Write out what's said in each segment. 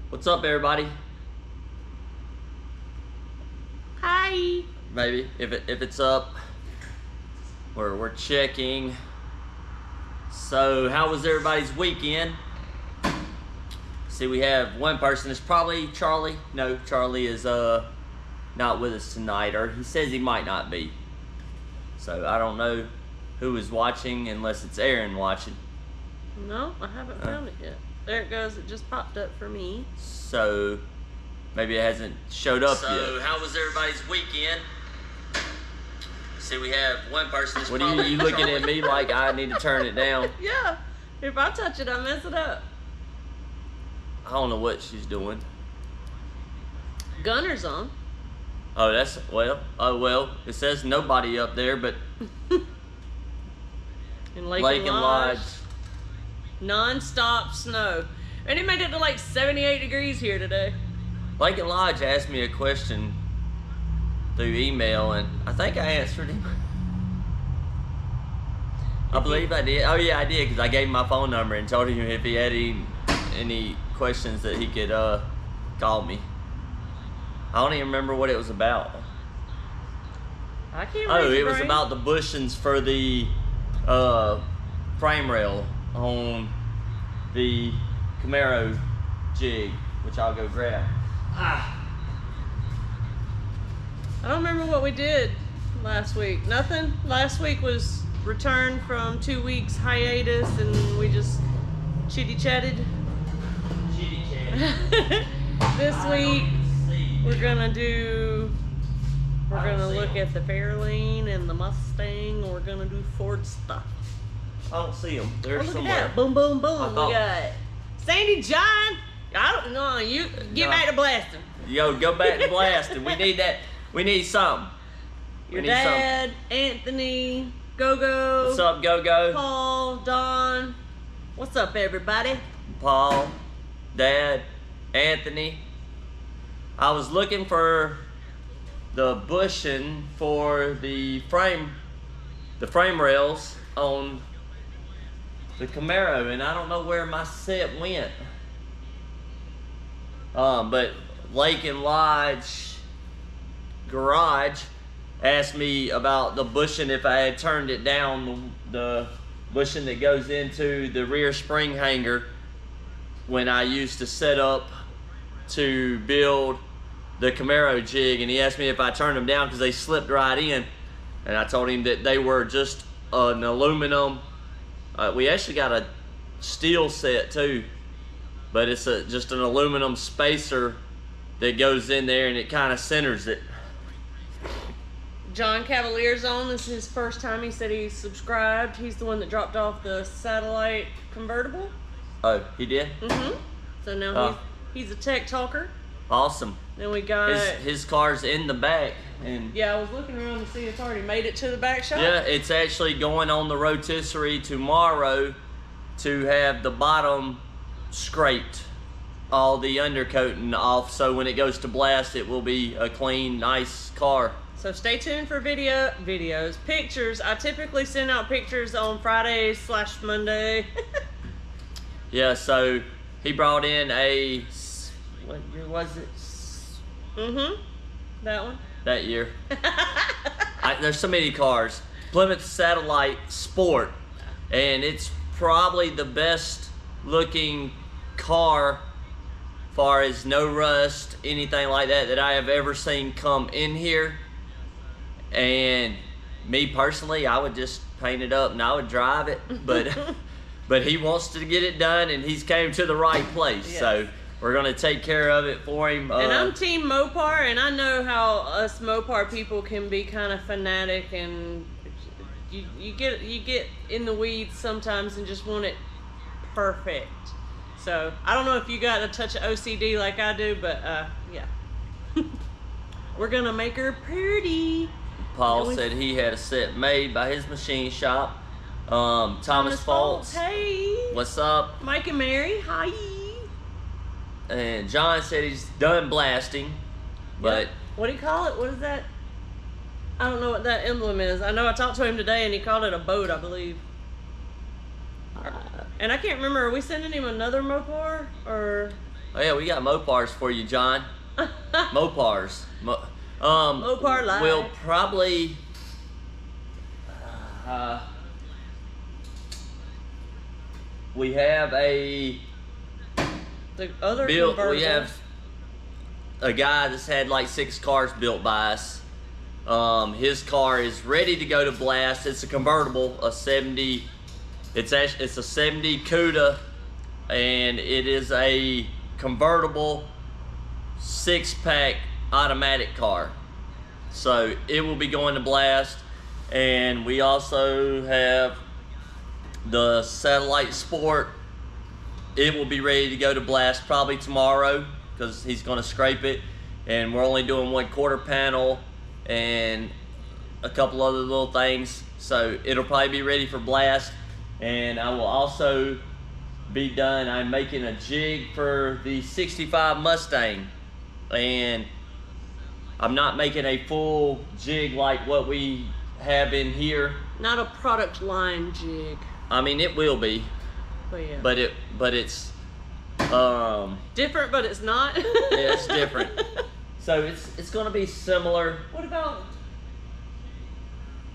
What's up, everybody? Hi. Maybe if it's up, we're checking. So, how was everybody's weekend? See, we have one person. It's probably Charlie. No, Charlie is not with us tonight, or he says he might not be. So I don't know who is watching unless it's Aaron watching. No, I haven't found it yet. There it goes. It just popped up for me. So maybe it hasn't showed up yet. So how was everybody's weekend? See, we have one person. What are you looking at me like I need to turn it down? Yeah. If I touch it, I mess it up. I don't know what she's doing. Gunner's on. Oh, that's, well, it says nobody up there, but in Lake and Lodge. Non-stop snow. And it made it to like 78 degrees here today. Lake and Lodge asked me a question through email, and I think I answered him. I believe I did. Oh yeah, I did, because I gave him my phone number and told him if he had any questions that he could call me. I don't even remember what it was about. I can't Oh, it was about the bushings for the frame rail on the Camaro jig, which I'll go grab. I don't remember what we did last week. Nothing. Last week was return from 2 weeks hiatus, and we just chitty-chatted. This week we're gonna look at the Fairlane and the Mustang, and we're gonna do Ford stuff. I don't see them. They're look somewhere. at that. Boom, boom, boom. We got Sandy John. I don't know. You get back to blasting. Yo, go back to blasting. We need that. We need something. Your dad, Anthony, Go-Go. What's up, Go-Go? Paul, Don. What's up, everybody? Paul, Dad, Anthony. I was looking for the bushing for the frame rails on the Camaro, and I don't know where my set went. But Lake and Lodge Garage asked me about the bushing if I had turned it down, the bushing that goes into the rear spring hanger when I used to set up to build the Camaro jig, and he asked me if I turned them down because they slipped right in, and I told him that they were just an aluminum. We actually got a steel set too, but it's just an aluminum spacer that goes in there, and it kind of centers it. John Cavalier's on. This is his first time. He said he subscribed. He's the one that dropped off the satellite convertible. Oh, he did? Mm-hmm. So now he's a tech talker. Awesome. Then we got his car's in the back, and yeah, I was looking around to see it's already made it to the back shop. Yeah, it's actually going on the rotisserie tomorrow to have the bottom scraped, all the undercoating off, so when it goes to blast, it will be a clean, nice car. So stay tuned for videos, pictures. I typically send out pictures on Fridays/Monday. Yeah, so he brought in a, what year was it? Mm-hmm. That one. That year. There's so many cars. Plymouth Satellite Sport, and it's probably the best looking car, far as no rust, anything like that I have ever seen come in here. And me personally, I would just paint it up and I would drive it, but he wants to get it done, and he's came to the right place. Yes. So we're gonna take care of it for him. And I'm Team Mopar, and I know how us Mopar people can be kind of fanatic, and you get in the weeds sometimes and just want it perfect. So I don't know if you got a touch of OCD like I do, but yeah. We're gonna make her pretty. Paul said he had a set made by his machine shop. Thomas Faults. Hey. What's up? Mike and Mary. Hi. And John said he's done blasting, but yep. What do you call it? What is that? I don't know what that emblem is. I know I talked to him today, and he called it a boat, I believe. And I can't remember. Are we sending him another Mopar or? Oh yeah, we got Mopars for you, John. Mopars. Mopar Live. We'll probably we have a The other built. convertible. We have a guy that's had like 6 cars built by us. His car is ready to go to blast. It's a convertible, a 70. It's a 70 CUDA, and it is a convertible 6-pack automatic car. So it will be going to blast. And we also have the Satellite Sport. It will be ready to go to blast probably tomorrow, because he's going to scrape it, and we're only doing 1 quarter panel and a couple other little things, so it'll probably be ready for blast. And I will also be done. I'm making a jig for the 65 Mustang, and I'm not making a full jig like what we have in here. Not a product line jig. I mean, it will be, But yeah. but it's different, but it's not. yeah, it's different. So it's gonna be similar. What about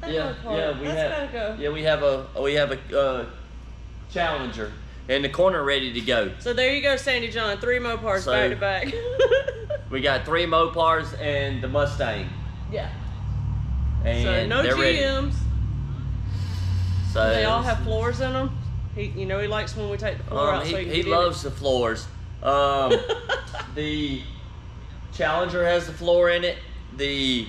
that Yeah, part? yeah, we That's have. gotta go. Yeah, we have a Challenger in the corner ready to go. So there you go, Sandy John. 3 Mopars So- back to back. We got 3 Mopars and the Mustang, Yeah. and So no they're ready. GMs. So They all have floors in them. He likes when we take the floor out. So he he loves the floors. The Challenger has the floor in it. The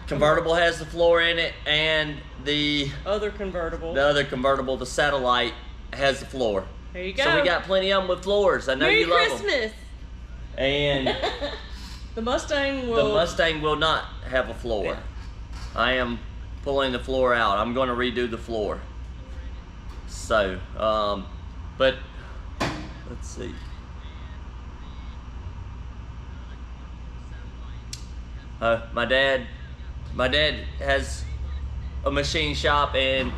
convertible has the floor in it, and the other convertible. other convertible, the Satellite, has the floor. There you go. So we got plenty of them with floors. I know Merry you love them. Christmas. And The Mustang the will. Mustang will not have a floor. Yeah. I am pulling the floor out. I'm going to redo the floor. So, but let's see. My dad has a machine shop, and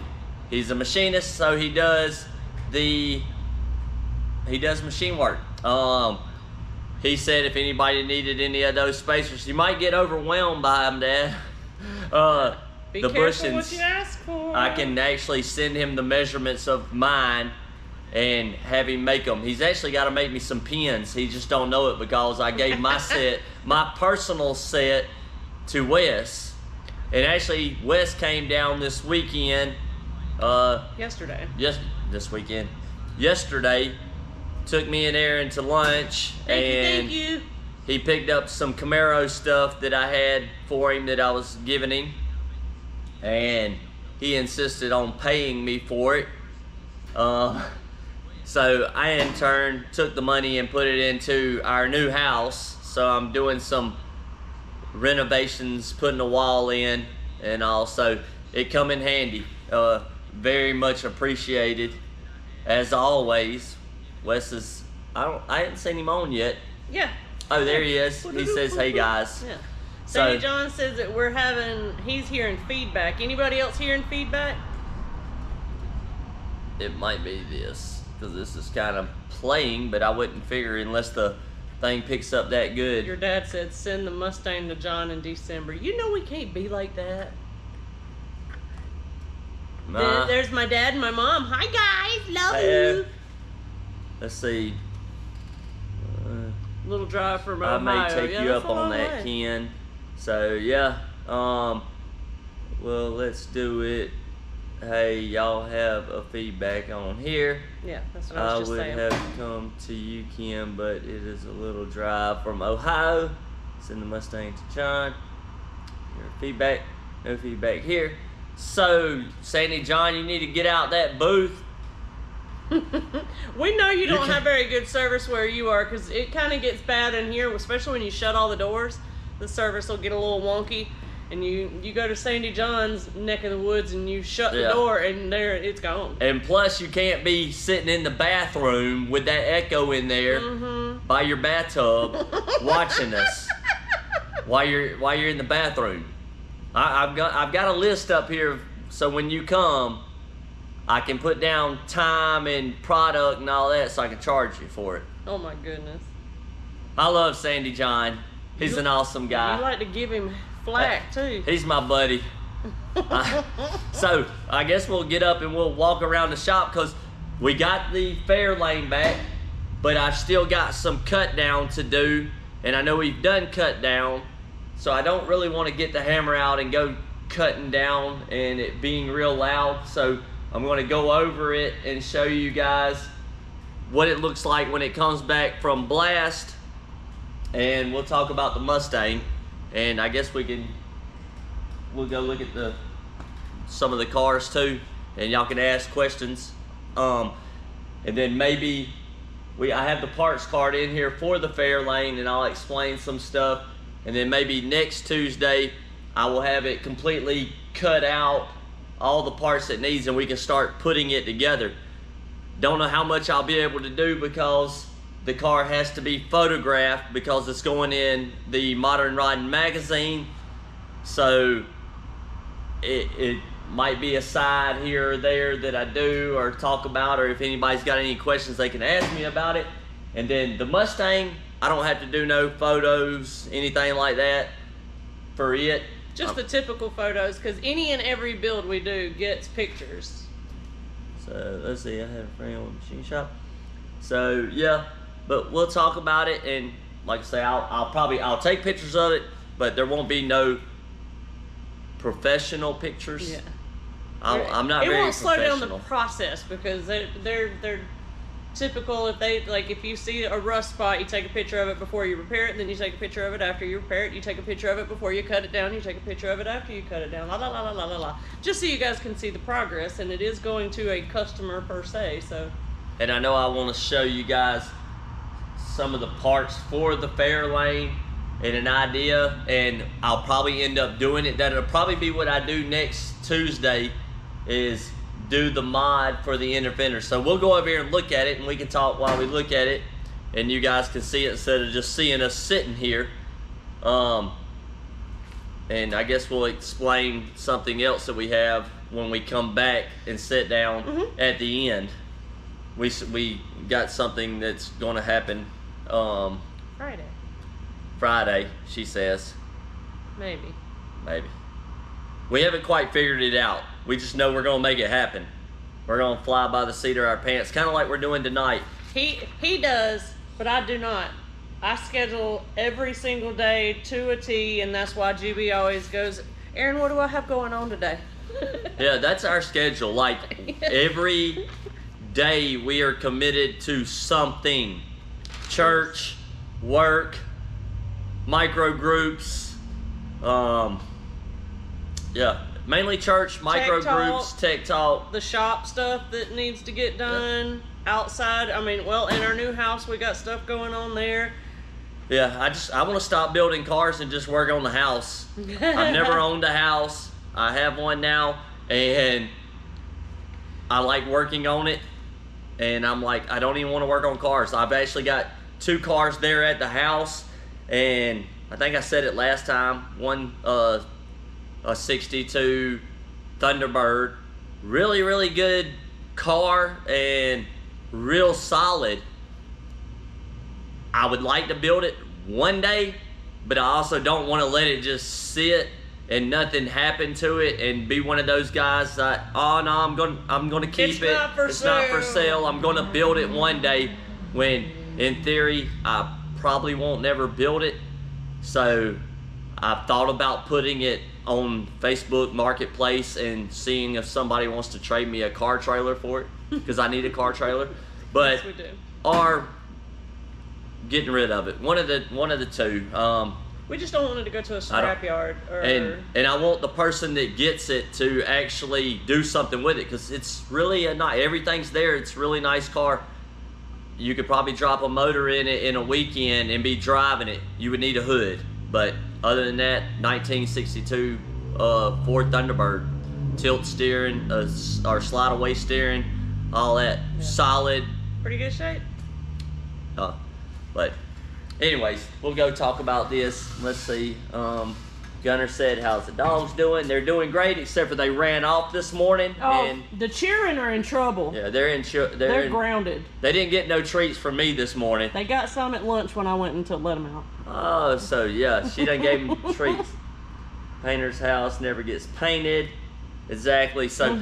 he's a machinist, so he does machine work. He said if anybody needed any of those spacers, you might get overwhelmed by them, Dad. Be The careful what bushings, you ask for. I can actually send him the measurements of mine and have him make them. He's actually got to make me some pins. He just don't know it because I gave my set, my personal set, to Wes. And actually, Wes came down this weekend. Yesterday. This weekend. Yesterday, took me and Aaron to lunch, and Thank you. he picked up some Camaro stuff that I had for him that I was giving him, and he insisted on paying me for it. So I in turn took the money and put it into our new house. So I'm doing some renovations, putting a wall in, and also it come in handy. Very much appreciated, as always. Wes is, I hadn't seen him on yet. Yeah. Oh, there he is. He says, "Hey guys." Yeah. So- Sandy John says that he's hearing feedback. Anybody else hearing feedback? It might be this, because this is kind of playing, but I wouldn't figure unless the thing picks up that good. Your dad said send the Mustang to John in December. You know we can't be like that. Nah. There's my dad and my mom. Hi guys, love Hey, you. Let's see. Little drive from I Ohio. may take Yeah, you that's up a on long that, way. Ken. So yeah. Well, let's do it. Hey, y'all have a feedback on here. Yeah, that's what I I was just would saying. have come to you, Kim, but it is a little drive from Ohio. Send the Mustang to John. Your feedback. No feedback here. So, Sandy John, you need to get out that booth. We know you don't can- have very good service where you are, because it kind of gets bad in here, especially when you shut all the doors. The service will get a little wonky, and you go to Sandy John's neck of the woods and you shut the Yeah. door, and there it's gone. And plus, you can't be sitting in the bathroom with that echo in there by your bathtub watching us while you're in the bathroom. I've got a list up here, so when you come, I can put down time and product and all that so I can charge you for it. Oh my goodness. I love Sandy John. He's an awesome guy. You like to give him flack too. He's my buddy. So I guess we'll get up and we'll walk around the shop because we got the Fairlane back, but I still got some cut down to do, and I know we've done cut down, so I don't really want to get the hammer out and go cutting down and it being real loud. So I'm going to go over it and show you guys what it looks like when it comes back from blast, and we'll talk about the Mustang, and I guess we'll go look at some of the cars too, and y'all can ask questions. And then maybe I have the parts card in here for the Fairlane, and I'll explain some stuff. And then maybe next Tuesday I will have it completely cut out, all the parts it needs, and we can start putting it together. Don't know how much I'll be able to do because the car has to be photographed because it's going in the Modern Riding magazine. So it might be a side here or there that I do or talk about, or if anybody's got any questions they can ask me about it. And then the Mustang, I don't have to do no photos, anything like that for it. Just the typical photos, because any and every build we do gets pictures. So let's see, I have a friend with a machine shop. So yeah, but we'll talk about it, and like I say, I'll take pictures of it, but there won't be no professional pictures. Yeah. I'm not very professional. It won't slow down the process because they're typical. If you see a rust spot, you take a picture of it before you repair it, then you take a picture of it after you repair it, you take a picture of it before you cut it down, you take a picture of it after you cut it down, la la la la la la. Just so you guys can see the progress, and it is going to a customer per se, so. And I know I want to show you guys some of the parts for the Fairlane and an idea, and I'll probably end up doing it. That'll probably be what I do next Tuesday, is do the mod for the inner fender. So we'll go over here and look at it, and we can talk while we look at it, and you guys can see it instead of just seeing us sitting here. And I guess we'll explain something else that we have when we come back and sit down at the end. We got something that's going to happen Friday, she says. Maybe. We haven't quite figured it out. We just know we're gonna make it happen. We're gonna fly by the seat of our pants, kind of like we're doing tonight. He does, but I do not. I schedule every single day to a T, and that's why GB always goes, Aaron, what do I have going on today? Yeah, that's our schedule. Like every day we are committed to something. Church, work, micro groups, yeah, mainly church, micro groups, tech talk. The shop stuff that needs to get done outside. I mean, well, in our new house, we got stuff going on there. Yeah, I want to stop building cars and just work on the house. I've never owned a house. I have one now, and I like working on it. And I'm like, I don't even want to work on cars. I've actually got 2 cars there at the house, and I think I said it last time. One, a 62 Thunderbird, really good car and real solid. I would like to build it one day, but I also don't want to let it just sit and nothing happen to it and be one of those guys that, oh no, I'm gonna keep it. It's not for sale. I'm gonna build it one day, when in theory I probably won't never build it. So I've thought about putting it on Facebook Marketplace and seeing if somebody wants to trade me a car trailer for it, because I need a car trailer. But Yes, we do. Or getting rid of it. One of the two. We just don't want it to go to a scrapyard. And I want the person that gets it to actually do something with it, because it's really everything's there. It's a really nice car. You could probably drop a motor in it in a weekend and be driving it. You would need a hood, but other than that, 1962 Ford Thunderbird, tilt steering, or slide away steering, all that. Yeah. Solid. Pretty good shape. But anyways, we'll go talk about this. Let's see. Gunner said, how's the dogs doing? They're doing great, except for they ran off this morning. Oh, and the cheering are in trouble. yeah, they're grounded. They didn't get no treats from me this morning. They got some at lunch when I went in to let them out. Oh, so yeah, she done gave them treats. Painter's house never gets painted. Exactly. So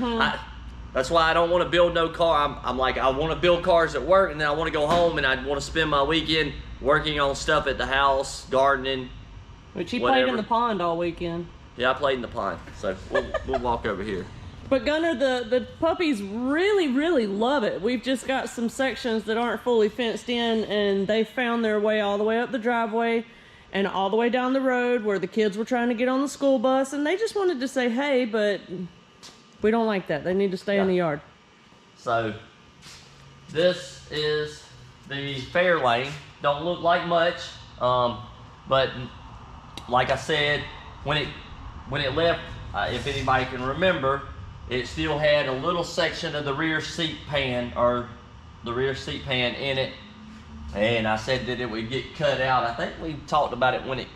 that's why I don't want to build no car. I'm like, I want to build cars at work, and then I want to go home and I want to spend my weekend working on stuff at the house, gardening. Which he whatever. played in the pond all weekend. Yeah, I played in the pond. So we'll walk over here. But Gunner, the puppies really, really love it. We've just got some sections that aren't fully fenced in, and they found their way all the way up the driveway and all the way down the road where the kids were trying to get on the school bus, and they just wanted to say hey, but we don't like that. They need to stay in the yard. So this is the Fairlane. Don't look like much, but like I said, when it left, if anybody can remember, it still had a little section of the rear seat pan in it, and I said that it would get cut out. I think we talked about it when it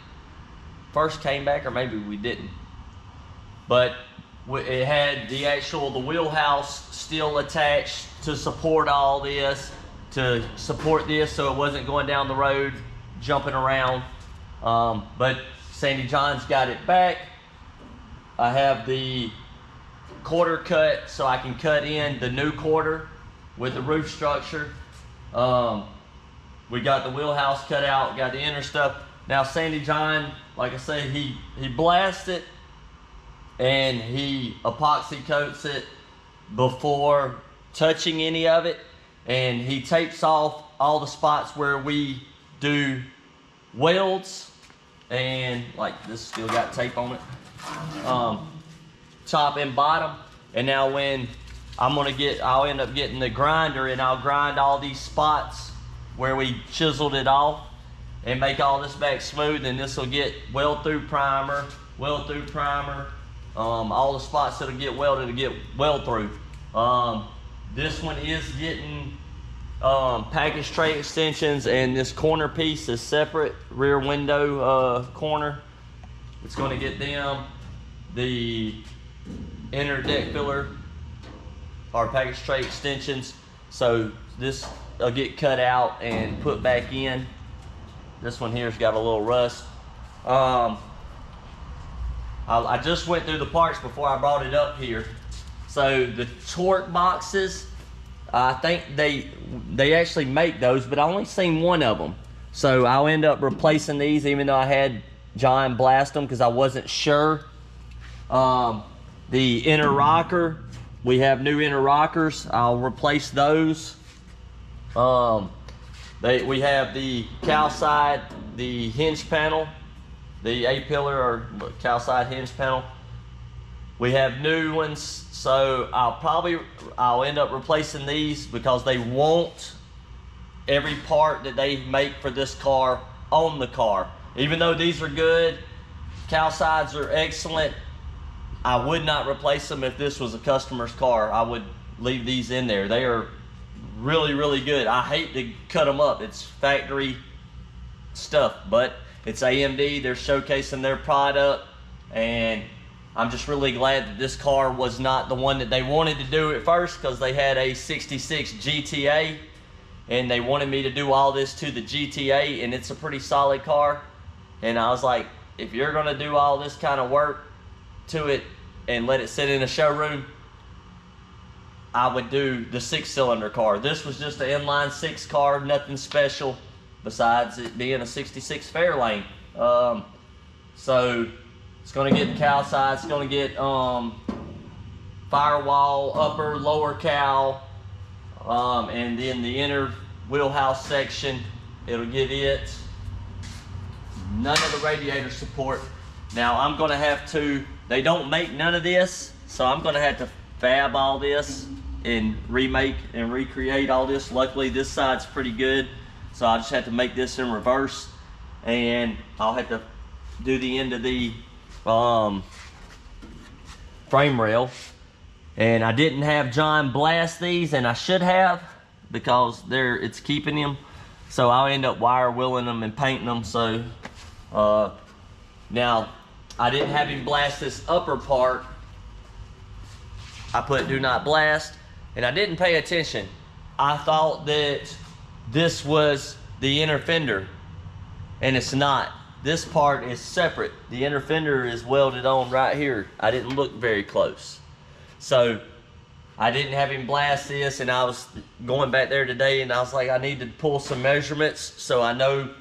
first came back, or maybe we didn't. But it had the wheelhouse still attached to support all this, so it wasn't going down the road, jumping around. But Sandy John's got it back. I have the quarter cut so I can cut in the new quarter with the roof structure. We got the wheelhouse cut out, got the inner stuff. Now Sandy John, like I say, he blasts it and he epoxy coats it before touching any of it, and he tapes off all the spots where we do welds, and like this still got tape on it, top and bottom. And now when I'll end up getting the grinder, and I'll grind all these spots where we chiseled it off and make all this back smooth, and this will get weld through primer, all the spots that'll get welded to get weld through. This one is getting package tray extensions, and this corner piece is separate, rear window corner. It's going to get them. The inner deck filler are package tray extensions, so this will get cut out and put back in. This one here's got a little rust. I just went through the parts before I brought it up here. So the torque boxes, I think they actually make those, but I only seen one of them. So I'll end up replacing these, even though I had John blast them because I wasn't sure. The inner rocker, we have new inner rockers. I'll replace those. We have the cow side, the hinge panel, the A-pillar or cow side hinge panel. We have new ones, so I'll end up replacing these because they want every part that they make for this car on the car. Even though these are good, cow sides are excellent, I would not replace them if this was a customer's car. I would leave these in there. They are really, really good. I hate to cut them up. It's factory stuff, but it's AMD. They're showcasing their product, and I'm just really glad that this car was not the one that they wanted to do at first, because they had a 66 GTA and they wanted me to do all this to the GTA, and it's a pretty solid car. And I was like, if you're gonna do all this kind of work to it and let it sit in a showroom, I would do the 6-cylinder car. This was just an inline 6 car, nothing special besides it being a 66 Fairlane. So it's gonna get the cow side, it's gonna get firewall, upper, lower cow, and then the inner wheelhouse section, it'll get it. None of the radiator support. Now I'm gonna have to, they don't make none of this, so I'm gonna have to fab all this and remake and recreate all this. Luckily this side's pretty good, so I just have to make this in reverse, and I'll have to do the end of the frame rail. And I didn't have John blast these, and I should have, because it's keeping him. So I'll end up wire wheeling them and painting them. So now I didn't have him blast this upper part. I put do not blast, and I didn't pay attention. I thought that this was the inner fender, and it's not. This part is separate. The inner fender is welded on right here. I didn't look very close. So I didn't have him blast this, and I was going back there today, and I was like, I need to pull some measurements so I know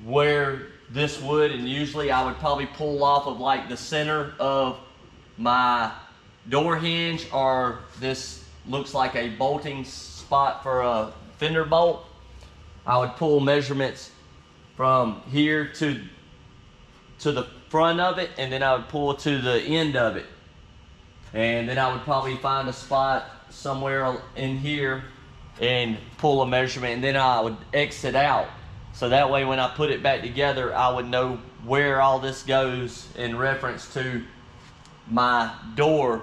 where this would, and usually I would probably pull off of like the center of my door hinge, or this looks like a bolting spot for a fender bolt. I would pull measurements from here to the front of it, and then I would pull to the end of it. And then I would probably find a spot somewhere in here and pull a measurement, and then I would exit out. So that way when I put it back together, I would know where all this goes in reference to my door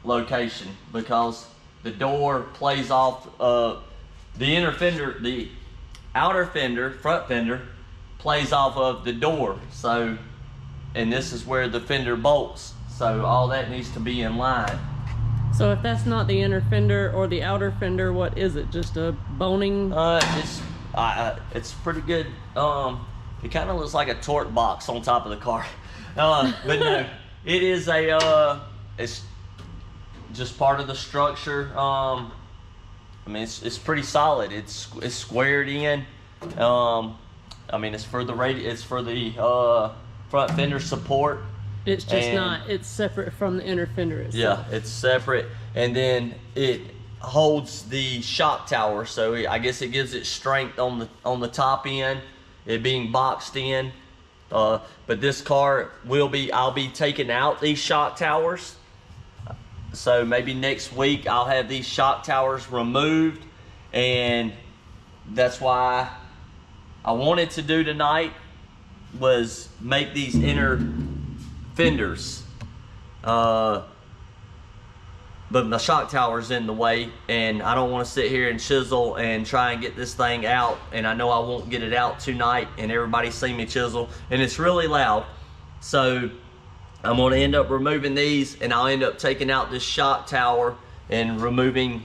location, because the door plays off the inner fender, the outer fender, front fender, plays off of the door. So, and this is where the fender bolts. So all that needs to be in line. So if that's not the inner fender or the outer fender, what is it? Just a boning? It's pretty good. It kind of looks like a torque box on top of the car. But no, it is it's just part of the structure. I mean, it's pretty solid. It's squared in. I mean, it's for the front fender support. It's just not, it's separate from the inner fender itself. Yeah, it's separate. And then it holds the shock tower, so I guess it gives it strength on the top end, it being boxed in. But this car I'll be taking out these shock towers. So maybe next week I'll have these shock towers removed, and that's why I wanted to do tonight was make these inner fenders. But my shock tower's in the way, and I don't want to sit here and chisel and try and get this thing out, and I know I won't get it out tonight, and everybody see me chisel, and it's really loud. So I'm going to end up removing these, and I'll end up taking out this shock tower and removing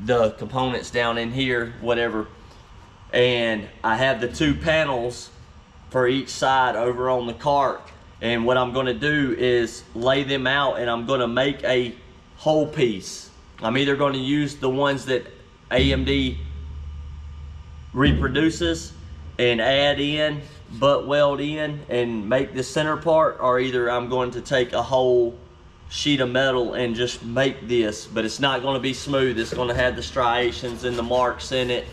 the components down in here, whatever. And I have the two panels for each side over on the cart, and what I'm going to do is lay them out, and I'm going to make a whole piece. I'm either going to use the ones that AMD reproduces and add in, butt weld in, and make the center part, or either I'm going to take a whole sheet of metal and just make this. But it's not going to be smooth. It's going to have the striations and the marks in it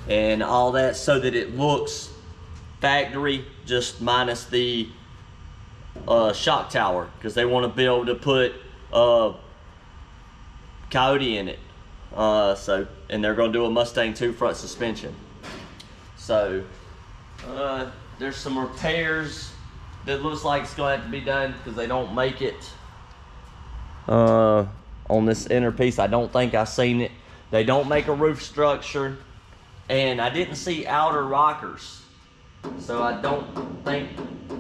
and all that, so that it looks factory, just minus the shock tower, because they want to be able to put Coyote in it. And they're going to do a Mustang 2 front suspension. So there's some repairs that looks like it's going to have to be done, because they don't make it on this inner piece. I don't think I've seen it. They don't make a roof structure, and I didn't see outer rockers, so I don't think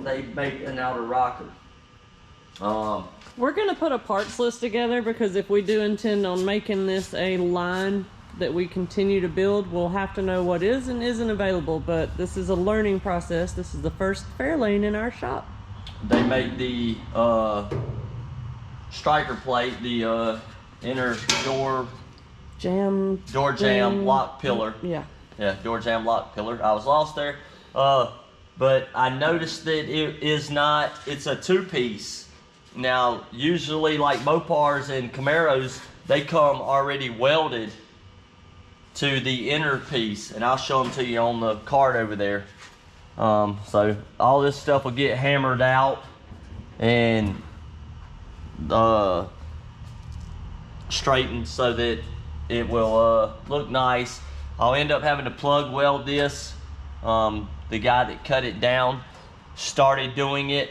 they make an outer rocker. We're going to put a parts list together, because if we do intend on making this a line that we continue to build, we'll have to know what is and isn't available. But this is a learning process. This is the first Fairlane in our shop. They make the striker plate, the inner door jam lock pillar. Yeah, door jam lock pillar. I was lost there, but I noticed that it is not. It's a two-piece. Now, usually like Mopars and Camaros, they come already welded to the inner piece, and I'll show them to you on the card over there. So all this stuff will get hammered out and straightened so that it will look nice. I'll end up having to plug weld this. The guy that cut it down started doing it,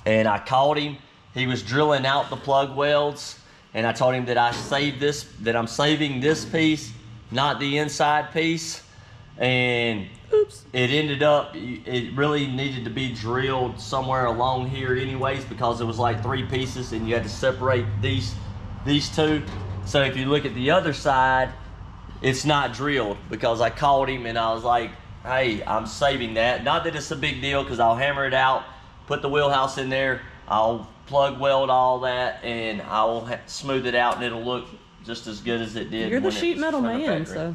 and I called him. He was drilling out the plug welds, and I told him that I'm saving this piece, not the inside piece. and oops, it ended up, it really needed to be drilled somewhere along here anyways, because it was like 3 pieces and you had to separate these 2. So if you look at the other side, it's not drilled, because I called him and I was like, hey, I'm saving that. Not that it's a big deal, because I'll hammer it out, put the wheelhouse in there, I'll plug weld all that, and I'll smooth it out, and it'll look just as good as it did. You're the sheet metal man, so.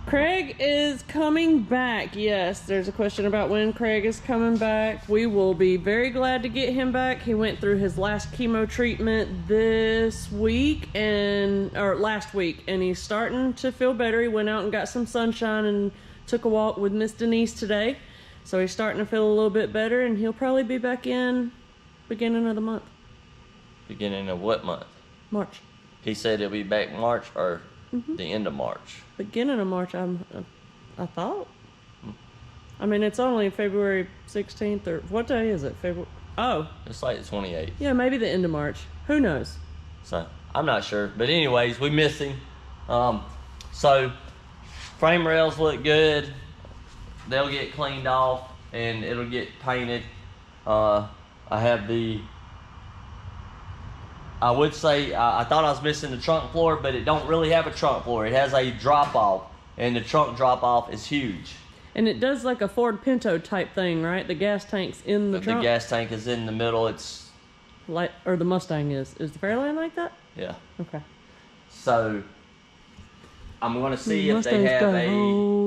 Craig is coming back. Yes, there's a question about when Craig is coming back. We will be very glad to get him back. He went through his last chemo treatment this week or last week, and he's starting to feel better. He went out and got some sunshine and took a walk with Miss Denise today. So he's starting to feel a little bit better, and he'll probably be back in beginning of the month. Beginning of what month? March. He said he'll be back March, or the end of March. Beginning of March, I thought. I mean, it's only February 16th, or what day is it? February. Oh. It's like the 28th. Yeah, maybe the end of March. Who knows? So, I'm not sure. But anyways, we miss him. So, frame rails look good. They'll get cleaned off, and it'll get painted. I have I would say, I thought I was missing the trunk floor, but it don't really have a trunk floor. It has a drop-off, and the trunk drop-off is huge. And it does like a Ford Pinto type thing, right? The gas tank's in the trunk? The gas tank is in the middle. It's... like, or the Mustang is. Is the Fairlane like that? Yeah. Okay. So, I'm going to see if they have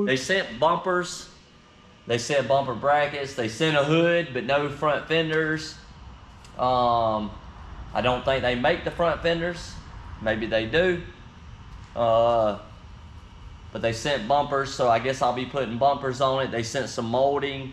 they sent bumpers. They sent bumper brackets. They sent a hood, but no front fenders. I don't think they make the front fenders. Maybe they do. But they sent bumpers, so I guess I'll be putting bumpers on it. They sent some molding,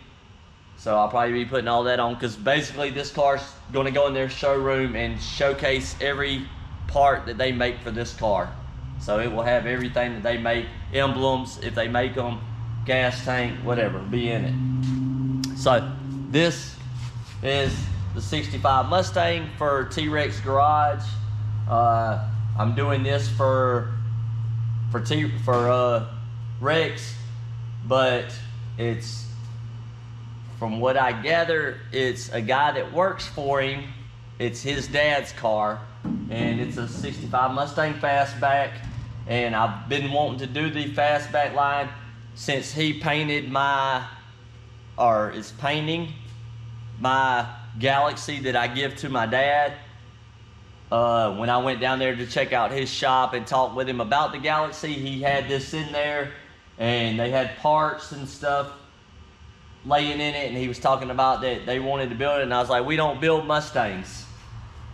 so I'll probably be putting all that on, because basically this car's going to go in their showroom and showcase every part that they make for this car. So it will have everything that they make, emblems, if they make them, gas tank, whatever, be in it. So this is the 65 Mustang for T-Rex Garage. I'm doing this for Rex, but it's, from what I gather, it's a guy that works for him. It's his dad's car, and it's a 65 Mustang fastback, and I've been wanting to do the fastback line since he painted is painting my Galaxy that I give to my dad. When I went down there to check out his shop and talk with him about the Galaxy, he had this in there, and they had parts and stuff laying in it, and he was talking about that they wanted to build it, and I was like, we don't build Mustangs.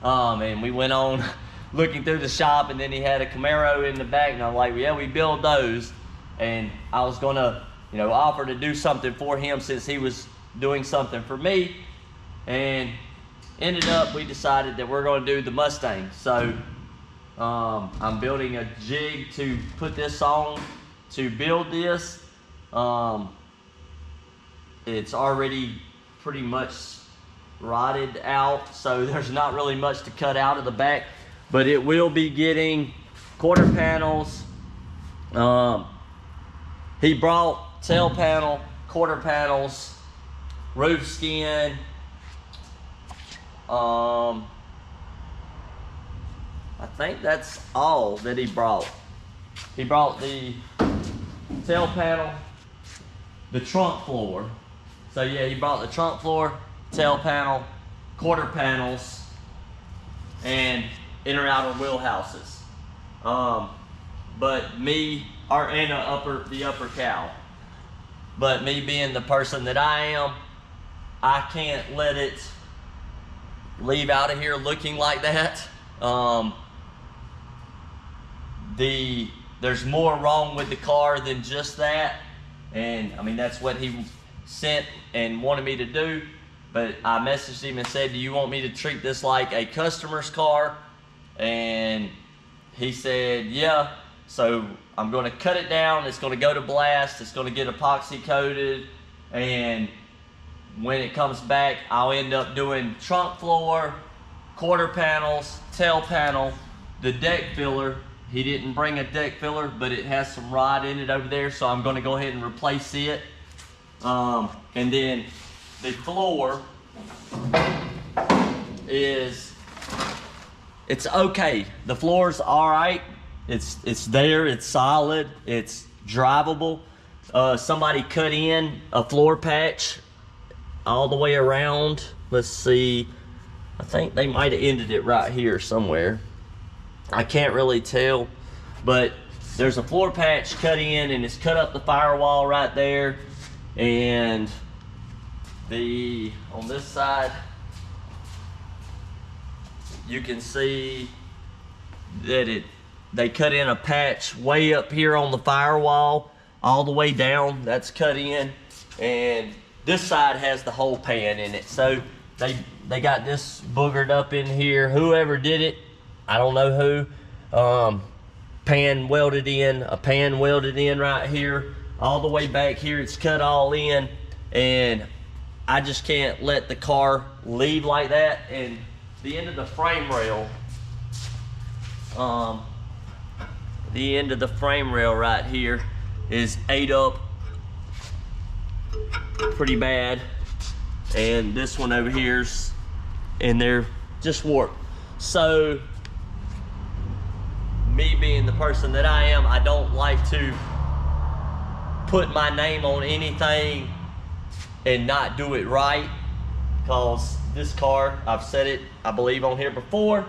And we went on looking through the shop, and then he had a Camaro in the back, and I'm like, yeah, we build those. And I was gonna, offer to do something for him since he was doing something for me. And ended up, we decided that we're going to do the Mustang. So I'm building a jig to put this on to build this. It's already pretty much rotted out, so there's not really much to cut out of the back, but it will be getting quarter panels. He brought tail panel, quarter panels, roof skin. I think that's all that he brought. He brought the tail panel, the trunk floor. So yeah, he brought the trunk floor, tail panel, quarter panels, and inner outer wheelhouses. But me, and the upper cow. But me being the person that I am, I can't let it leave out of here looking like that. There's more wrong with the car than just that, and I mean that's what he sent and wanted me to do. But I messaged him and said, do you want me to treat this like a customer's car? And he said yeah. So I'm going to cut it down, it's going to go to blast, it's going to get epoxy coated, and when it comes back, I'll end up doing trunk floor, quarter panels, tail panel, the deck filler, he didn't bring a deck filler, but it has some rod in it over there, so I'm going to go ahead and replace it. And then the floor is, it's okay. The floor's all right. It's there, it's solid, it's drivable. Somebody cut in a floor patch all the way around. Let's see, I think they might have ended it right here somewhere. I can't really tell, but there's a floor patch cut in and it's cut up the firewall right there. And on this side, you can see that they cut in a patch way up here on the firewall, all the way down, that's cut in. And this side has the whole pan in it. So they got this boogered up in here. Whoever did it, I don't know who, pan welded in, a pan welded in right here. All the way back here, it's cut all in. And I just can't let the car leave like that. And the end of the frame rail, right here is ate up pretty bad. And this one over here's in there just warped. So me being the person that I am, I don't like to put my name on anything and not do it right, because this car, I've said it, I believe on here before,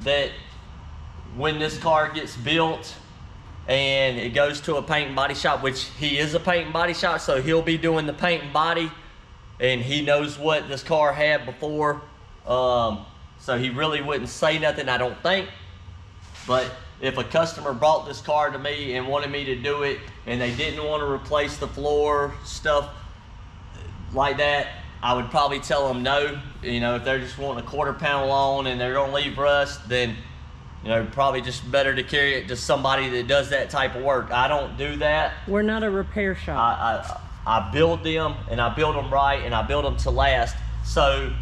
that when this car gets built and it goes to a paint and body shop, which he is a paint and body shop, so he'll be doing the paint and body, and he knows what this car had before, so he really wouldn't say nothing, I don't think. But if a customer brought this car to me and wanted me to do it, and they didn't want to replace the floor, stuff like that, I would probably tell them no. You know, if they're just wanting a quarter panel on and they're gonna leave rust, then, you know, probably just better to carry it to somebody that does that type of work. I don't do that. We're not a repair shop. I build them, and I build them right, and I build them to last. So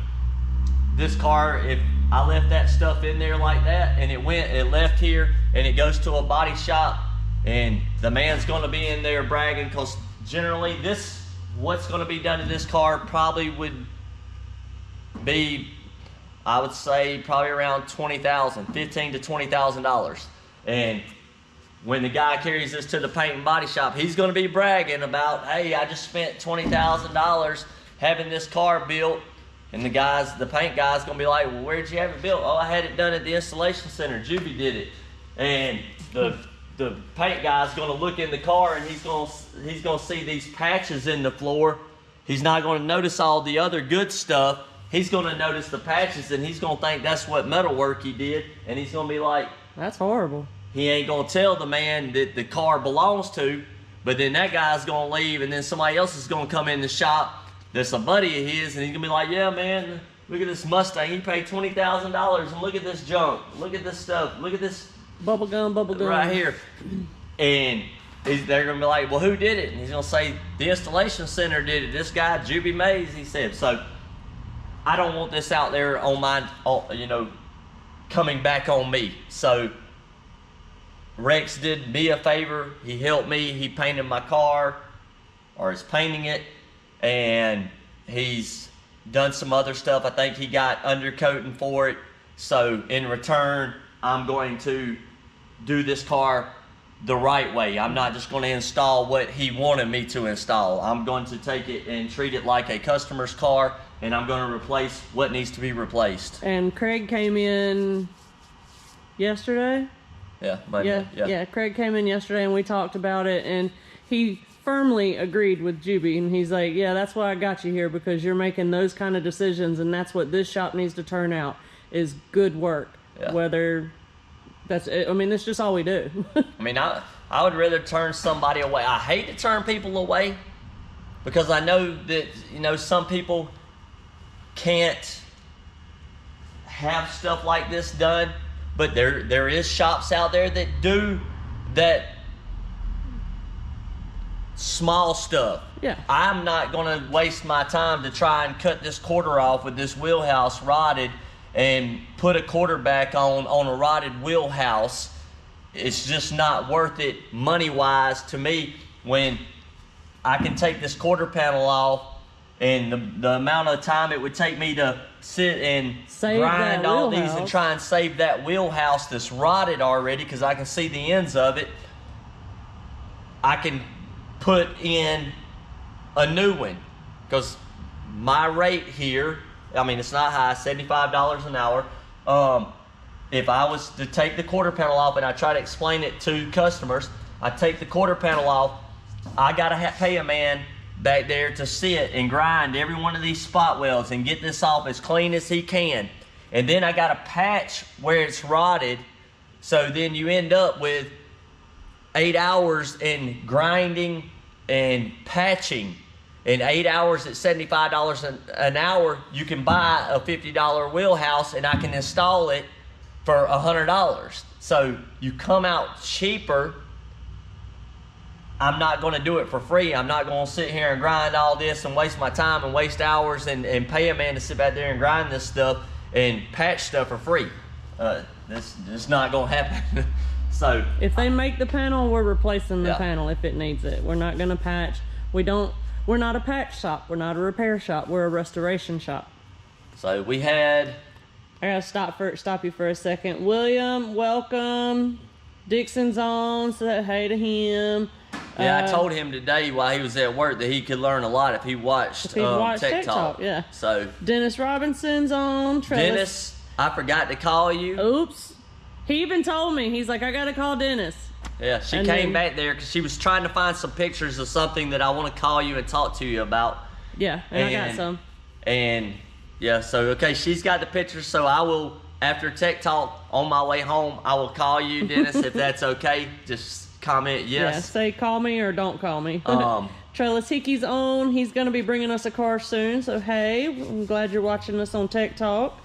this car, if I left that stuff in there like that, and it left here, and it goes to a body shop, and the man's gonna be in there bragging, because generally what's gonna be done to this car probably would be, I would say, probably around $20,000, $15,000 to $20,000. And when the guy carries this to the paint and body shop, he's gonna be bragging about, hey, I just spent $20,000 having this car built. And the paint guy's gonna be like, well, where'd you have it built? Oh, I had it done at the installation center. Juby did it. And the paint guy's gonna look in the car, and he's gonna see these patches in the floor. He's not gonna notice all the other good stuff. He's gonna notice the patches, and he's gonna think that's what metal work he did. And he's gonna be like, that's horrible. He ain't gonna tell the man that the car belongs to, but then that guy's gonna leave, and then somebody else is gonna come in the shop that's a buddy of his, and he's gonna be like, yeah, man, look at this Mustang. He paid $20,000, and look at this junk. Look at this stuff. Look at this bubble gum right here. And they're gonna be like, well, who did it? And he's gonna say, the installation center did it. This guy, aMAYSing, he said. So I don't want this out there on my, you know, coming back on me. So Rex did me a favor. He helped me. He painted my car, or is painting it. And he's done some other stuff. I think he got undercoating for it. So in return, I'm going to do this car the right way. I'm not just going to install what he wanted me to install. I'm going to take it and treat it like a customer's car, and I'm going to replace what needs to be replaced. And Craig came in yesterday? Yeah, Monday. Yeah, Craig came in yesterday, and we talked about it, and he firmly agreed with Juby, and he's like, yeah, that's why I got you here, because you're making those kind of decisions, and that's what this shop needs to turn out, is good work. Yeah. Whether that's, I mean, that's just all we do. I mean, I would rather turn somebody away. I hate to turn people away, because I know that, you know, some people can't have stuff like this done, but there is shops out there that do that small stuff. Yeah. I'm not gonna waste my time to try and cut this quarter off with this wheelhouse rotted and put a quarter back on a rotted wheelhouse it's just not worth it money-wise to me when I can take this quarter panel off, and the amount of time it would take me to sit and grind all these and try and save that wheelhouse that's rotted already, because I can see the ends of it. I can put in a new one, because my rate here, I mean, it's not high, $75 an hour. If I was to take the quarter panel off, and I try to explain it to customers, I take the quarter panel off, I gotta pay a man back there to sit and grind every one of these spot welds and get this off as clean as he can. And then I gotta patch where it's rotted, so then you end up with 8 hours in grinding and patching. In 8 hours at $75 an hour, you can buy a $50 wheelhouse, and I can install it for $100. So you come out cheaper. I'm not going to do it for free. I'm not going to sit here and grind all this and waste my time and waste hours and pay a man to sit back there and grind this stuff and patch stuff for free. This is not going to happen. So if they make the panel, we're replacing the panel if it needs it. We're not going to patch. We're not a patch shop. We're not a repair shop. We're a restoration shop. So we had... I gotta stop you for a second. William, welcome. Dixon's on, say hey to him. Yeah, I told him today while he was at work that he could learn a lot if he watched, Tech Talk. Yeah. So Dennis Robinson's on. Dennis, I forgot to call you. Oops. He even told me. He's like, I gotta call Dennis. Yeah, she came back there because she was trying to find some pictures of something that I want to call you and talk to you about. Yeah, and I got some. And yeah, so okay, she's got the pictures, so I will, after Tech Talk on my way home, I will call you, Dennis, if that's okay. Just comment yes. Yeah, say call me or don't call me. Trellis Hickey's on. He's going to be bringing us a car soon, so hey, I'm glad you're watching us on Tech Talk.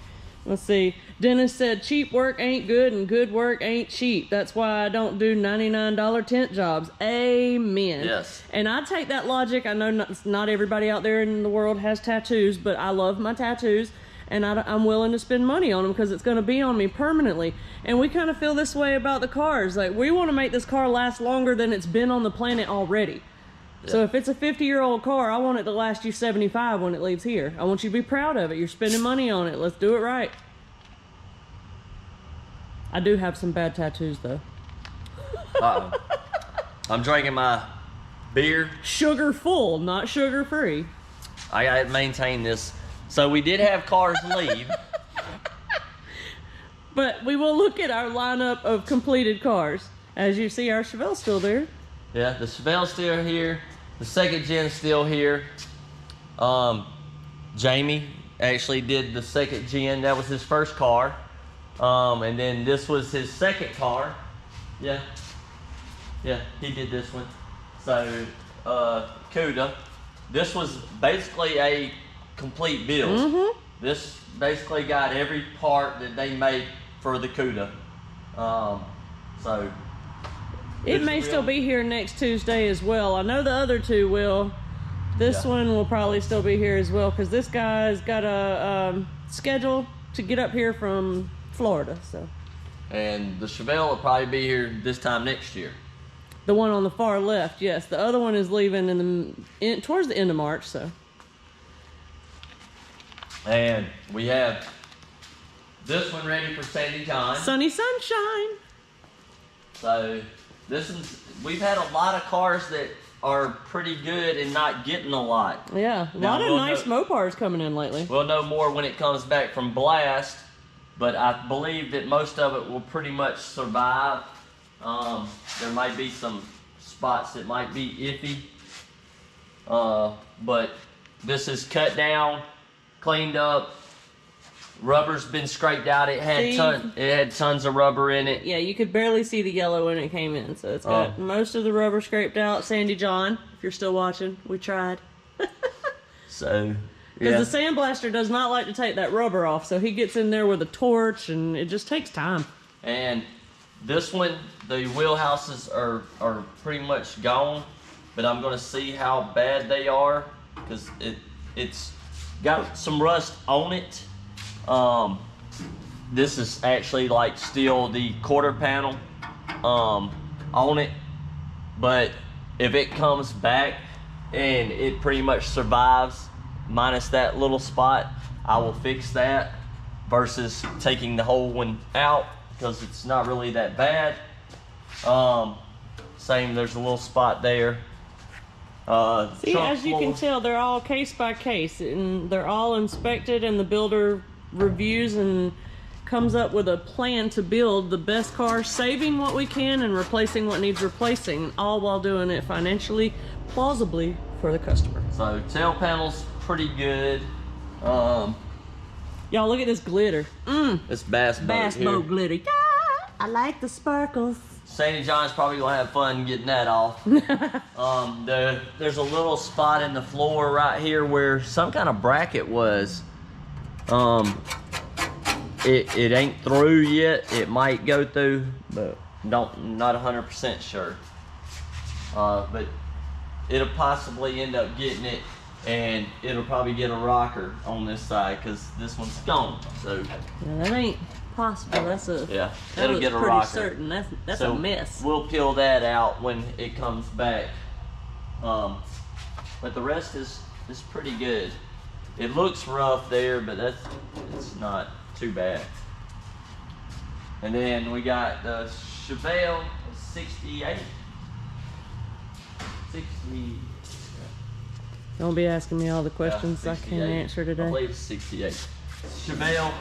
Let's see. Dennis said cheap work ain't good and good work ain't cheap. That's why I don't do $99 tent jobs. Amen. Yes. And I take that logic. I know not everybody out there in the world has tattoos, but I love my tattoos, and I'm willing to spend money on them because it's going to be on me permanently. And we kind of feel this way about the cars. Like, we want to make this car last longer than it's been on the planet already. Yeah. So if it's a 50-year-old car, I want it to last you 75 when it leaves here. I want you to be proud of it. You're spending money on it. Let's do it right. I do have some bad tattoos, though. Uh-oh. I'm drinking my beer. Sugar full, not sugar free. I gotta maintain this. So we did have cars leave. But we will look at our lineup of completed cars. As you see, our Chevelle's still there. Yeah, the Chevelle's still here. The second gen's still here. Jamie actually did the second gen. That was his first car. And then this was his second car. Yeah, he did this one. So, CUDA. This was basically a complete build. Mm-hmm. This basically got every part that they make for the CUDA. So it may still be here next Tuesday as well. I know the other two will. This one will probably still be here as well, because this guy's got a schedule to get up here from Florida. So. And the Chevelle will probably be here this time next year. The one on the far left, yes. The other one is leaving towards the end of March. So. And we have this one ready for Sandy John. Sunny Sunshine. So this is, we've had a lot of cars that are pretty good and not getting a lot. Yeah, a lot of nice Mopars coming in lately. We'll know more when it comes back from Blast, but I believe that most of it will pretty much survive. There might be some spots that might be iffy, but this is cut down, cleaned up. Rubber's been scraped out. It had tons of rubber in it. Yeah, you could barely see the yellow when it came in. So it's got most of the rubber scraped out. Sandy John, if you're still watching, we tried. So, because the sandblaster does not like to take that rubber off, so he gets in there with a torch, and it just takes time. And this one, the wheelhouses are pretty much gone, but I'm going to see how bad they are, because it's got some rust on it. This is actually like still the quarter panel, on it, but if it comes back and it pretty much survives minus that little spot, I will fix that versus taking the whole one out because it's not really that bad. Same, there's a little spot there. See, as you can tell, they're all case by case, and they're all inspected, and the builder reviews and comes up with a plan to build the best car, saving what we can and replacing what needs replacing, all while doing it financially, plausibly for the customer. So tail panel's pretty good. Y'all look at this glitter. This bass boat glitter. Yeah, I like the sparkles. Sandy John's probably gonna have fun getting that off. There's a little spot in the floor right here where some kind of bracket was. It ain't through yet. It might go through, but not 100% sure. But it'll possibly end up getting it, and it'll probably get a rocker on this side because this one's gone. So yeah, that ain't possible. That's a it'll get a pretty rocker. Certain. That's so a mess. We'll peel that out when it comes back. But the rest is pretty good. It looks rough there, but it's not too bad. And then we got the Chevelle 68. 60. Don't be asking me all the questions I can't answer today. I believe it's 68. Chevelle,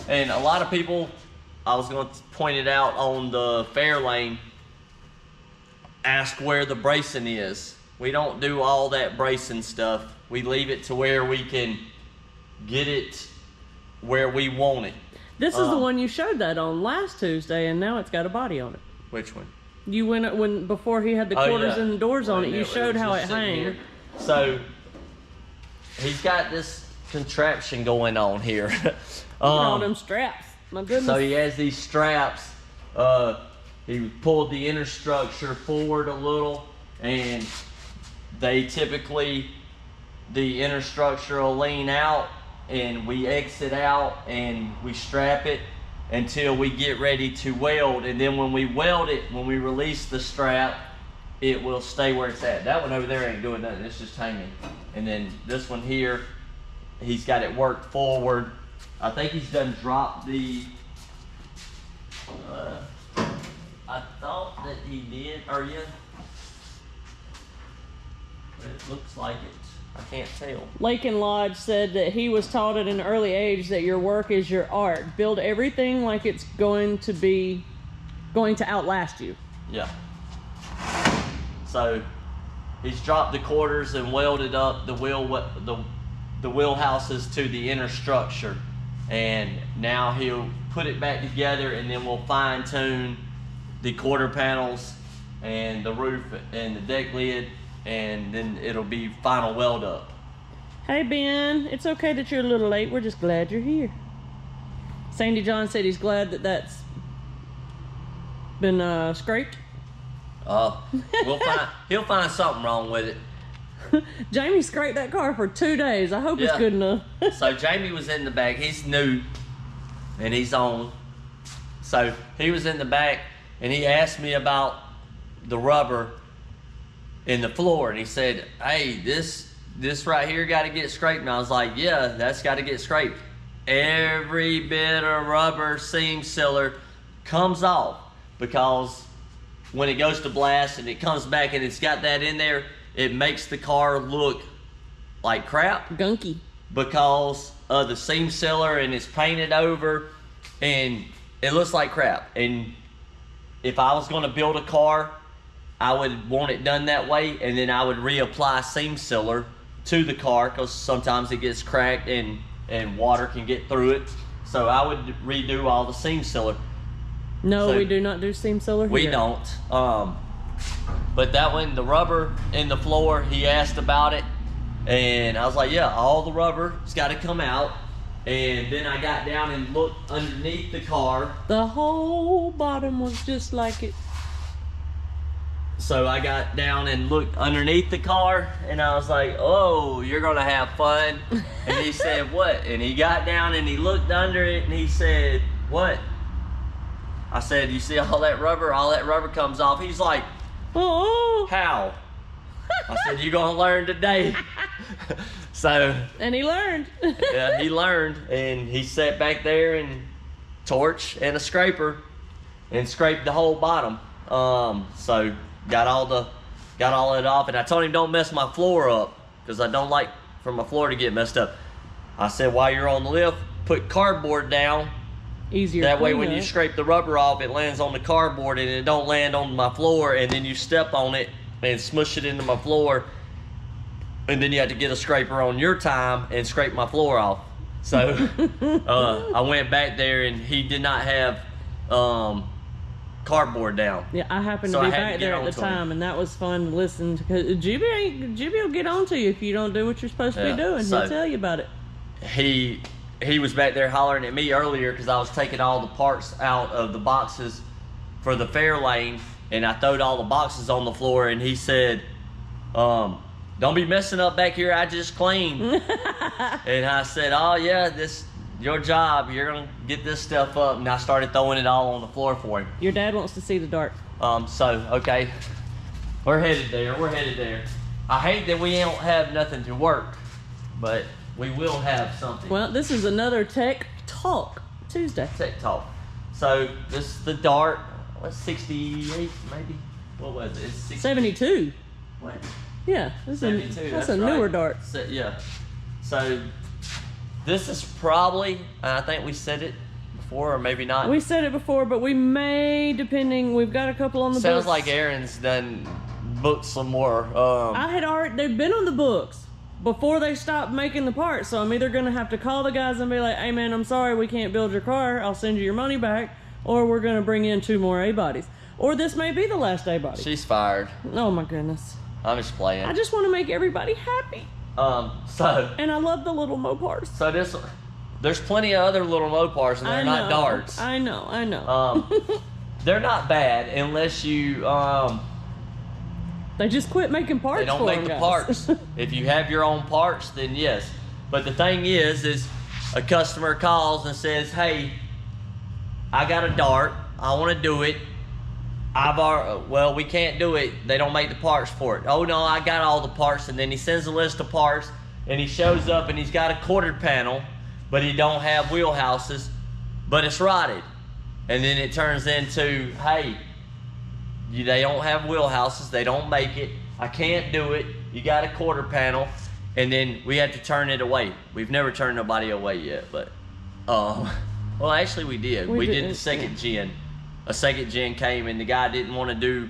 and a lot of people, I was going to point it out on the Fairlane, ask where the bracing is. We don't do all that bracing stuff. We leave it to where we can get it where we want it. This is the one you showed that on last Tuesday, and now it's got a body on it. Which one? You went before he had the quarters and the doors on it. You showed how it hangs. So he's got this contraption going on here. All them straps. My goodness. So he has these straps. He pulled the inner structure forward a little, and they typically, the inner structure will lean out, and we exit out and we strap it until we get ready to weld. And then when we weld it, when we release the strap, it will stay where it's at. That one over there ain't doing nothing, it's just hanging. And then this one here, he's got it worked forward. I think he's done dropped the, I thought that he did, or yeah, but it looks like it. I can't tell. Lake and Lodge said that he was taught at an early age that your work is your art. Build everything like it's going to outlast you. Yeah. So he's dropped the quarters and welded up the wheelhouses to the inner structure, and now he'll put it back together, and then we'll fine tune the quarter panels and the roof and the deck lid, and then it'll be final weld up. Hey Ben, it's okay that you're a little late. We're just glad you're here. Sandy John said he's glad that that's been scraped. He'll find something wrong with it. Jamie scraped that car for 2 days. I hope it's good enough. So Jamie was in the back. He's new and he's on. So he was in the back and he asked me about the rubber in the floor, and he said, hey, this right here got to get scraped. And I was like, yeah, that's got to get scraped. Every bit of rubber seam sealer comes off, because when it goes to blast and it comes back and it's got that in there, it makes the car look like crap. Gunky. Because of the seam sealer, and it's painted over and it looks like crap. And if I was going to build a car, I would want it done that way, and then I would reapply seam sealer to the car, because sometimes it gets cracked and water can get through it. So I would redo all the seam sealer. No, so we do not do seam sealer here. We don't. But that one, the rubber in the floor, he asked about it, and I was like, yeah, all the rubber's got to come out. And then I got down and looked underneath the car. The whole bottom was just like it. So I got down and looked underneath the car, and I was like, oh, you're gonna have fun. And he said, what? And he got down and he looked under it, and he said, what? I said, you see all that rubber? All that rubber comes off. He's like, Oh. how? I said, you're gonna learn today. So. And he learned. Yeah, he learned, and he sat back there and torch and a scraper and scraped the whole bottom. So got all it off, and I told him don't mess my floor up because I don't like for my floor to get messed up. I said while you're on the lift, put cardboard down. Easier. That way when you scrape the rubber off, it lands on the cardboard and it don't land on my floor, and then you step on it and smush it into my floor, and then you have to get a scraper on your time and scrape my floor off. So I went back there and he did not have cardboard down. Yeah, I happened to be back there at the time, and that was fun to listen to. Cause Jibby will get on to you if you don't do what you're supposed to be doing. He'll tell you about it. He was back there hollering at me earlier because I was taking all the parts out of the boxes for the Fairlane, and I throwed all the boxes on the floor, and he said, don't be messing up back here, I just cleaned. And I said, oh yeah, this your job, you're gonna get this stuff up. And I started throwing it all on the floor for him. Your dad wants to see the dart. So okay, we're headed there. I hate that we don't have nothing to work, but we will have something. Well, this is another Tech Talk Tuesday. Tech Talk. So this is the dart. What's 68 maybe? What was it? It's 60. 72. What? Yeah, that's a newer dart. So, yeah. So this is probably, I think we said it before, or maybe not. We said it before, but we may, depending. We've got a couple on the books. Sounds like Aaron's done booked some more. They've been on the books before they stopped making the parts, so I'm either gonna have to call the guys and be like, hey man, I'm sorry, we can't build your car, I'll send you your money back, or we're gonna bring in 2 more A-bodies. Or this may be the last A-body. She's fired. Oh my goodness. I'm just playing. I just want to make everybody happy. And I love the little Mopars. So there's plenty of other little Mopars, and they're not darts. I know. They're not bad unless you they just quit making parts. They don't make the parts. If you have your own parts, then yes. But the thing is a customer calls and says, hey, I got a dart, I want to do it. Well, we can't do it. They don't make the parts for it. Oh no, I got all the parts. And then he sends a list of parts, and he shows up and he's got a quarter panel, but he don't have wheelhouses, but it's rotted. And then it turns into, hey, they don't have wheelhouses, they don't make it, I can't do it, you got a quarter panel, and then we had to turn it away. We've never turned nobody away yet, but well actually we did. We did the second gen. A second gen came and the guy didn't want to do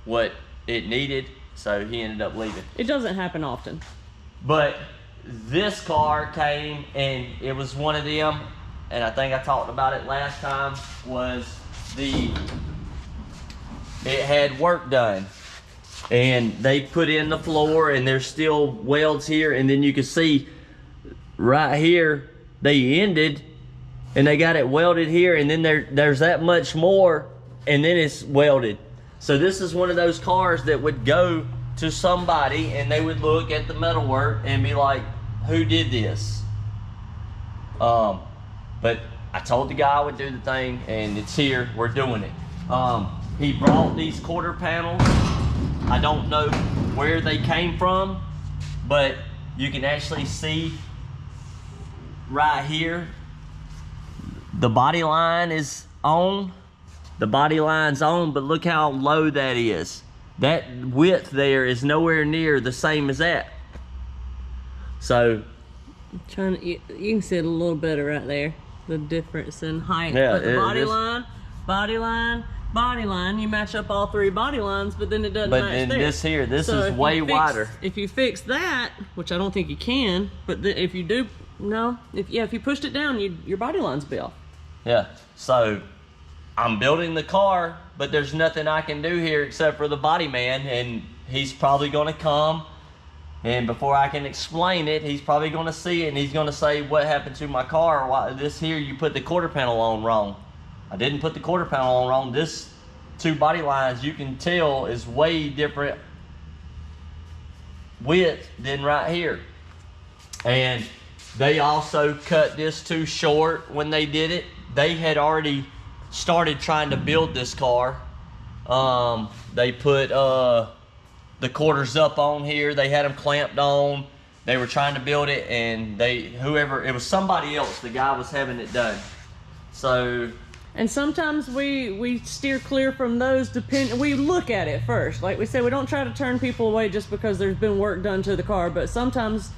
what it needed, so he ended up leaving. It doesn't happen often. But this car came and it was one of them, and I think I talked about it last time, was it had work done, and they put in the floor, and there's still welds here, and then you can see right here they ended, and they got it welded here, and then there's that much more, and then it's welded. So this is one of those cars that would go to somebody and they would look at the metalwork and be like, who did this? But I told the guy I would do the thing, and it's here, we're doing it. He brought these quarter panels. I don't know where they came from, but you can actually see right here, the body line is on. The body line's on, but look how low that is. That width there is nowhere near the same as that. So, you can see it a little better right there. The difference in height. Yeah, but the body line, you match up all 3 body lines, but then it doesn't match there. But then this here, this is way wider. If you fix that, which I don't think you can, but if you do, if you pushed it down, your body lines will be off. Yeah, so I'm building the car, but there's nothing I can do here except for the body man, and he's probably gonna come, and before I can explain it, he's probably gonna see it, and he's gonna say, what happened to my car? Why this here, you put the quarter panel on wrong. I didn't put the quarter panel on wrong. This 2 body lines, you can tell, is way different width than right here. And they also cut this too short when they did it. They had already started trying to build this car, they put the quarters up on here. They had them clamped on. They were trying to build it, and it was somebody else. The guy was having it done. So. And sometimes we steer clear from those. We look at it first. Like we said, we don't try to turn people away just because there's been work done to the car. But sometimes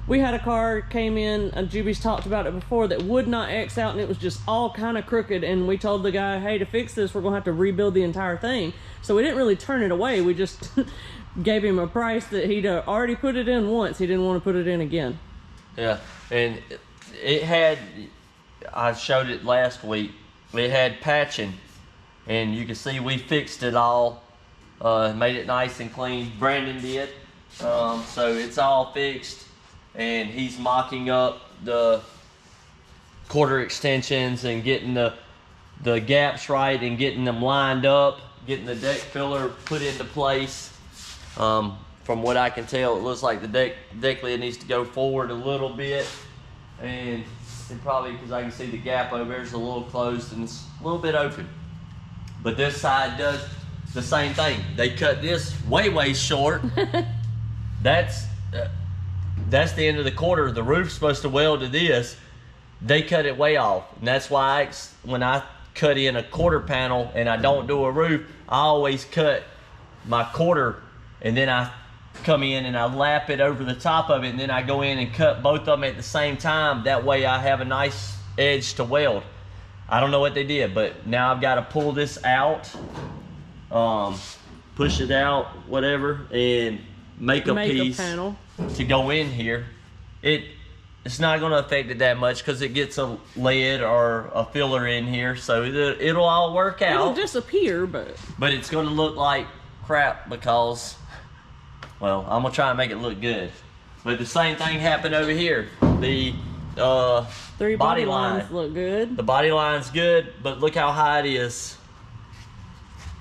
we had a car came in, and Juby's talked about it before, that would not X out, and it was just all kind of crooked. And we told the guy, hey, to fix this, we're gonna have to rebuild the entire thing. So we didn't really turn it away. We just gave him a price that he'd already put it in once. He didn't want to put it in again. Yeah, and it had. I showed it last week. It had patching, and you can see we fixed it all, made it nice and clean. Brandon did, so it's all fixed, and he's mocking up the quarter extensions and getting the gaps right and getting them lined up, getting the deck filler put into place. From what I can tell, it looks like the deck lid needs to go forward a little bit, and probably because I can see the gap over there is a little closed and it's a little bit open. But this side does the same thing. They cut this way short. That's the end of the quarter. The roof's supposed to weld to this. They cut it way off, and that's why when I cut in a quarter panel and I don't do a roof, I always cut my quarter, and then I come in and I lap it over the top of it, and then I go in and cut both of them at the same time. That way I have a nice edge to weld. I don't know what they did, but now I've got to pull this out, push it out, whatever, and make a piece panel to go in here. It's not going to affect it that much because it gets a lead or a filler in here, so it'll all work out. It'll disappear, but it's going to look like crap because, well, I'm gonna try and make it look good. But the same thing happened over here. The three body lines look good. The body line's good, but look how high it is.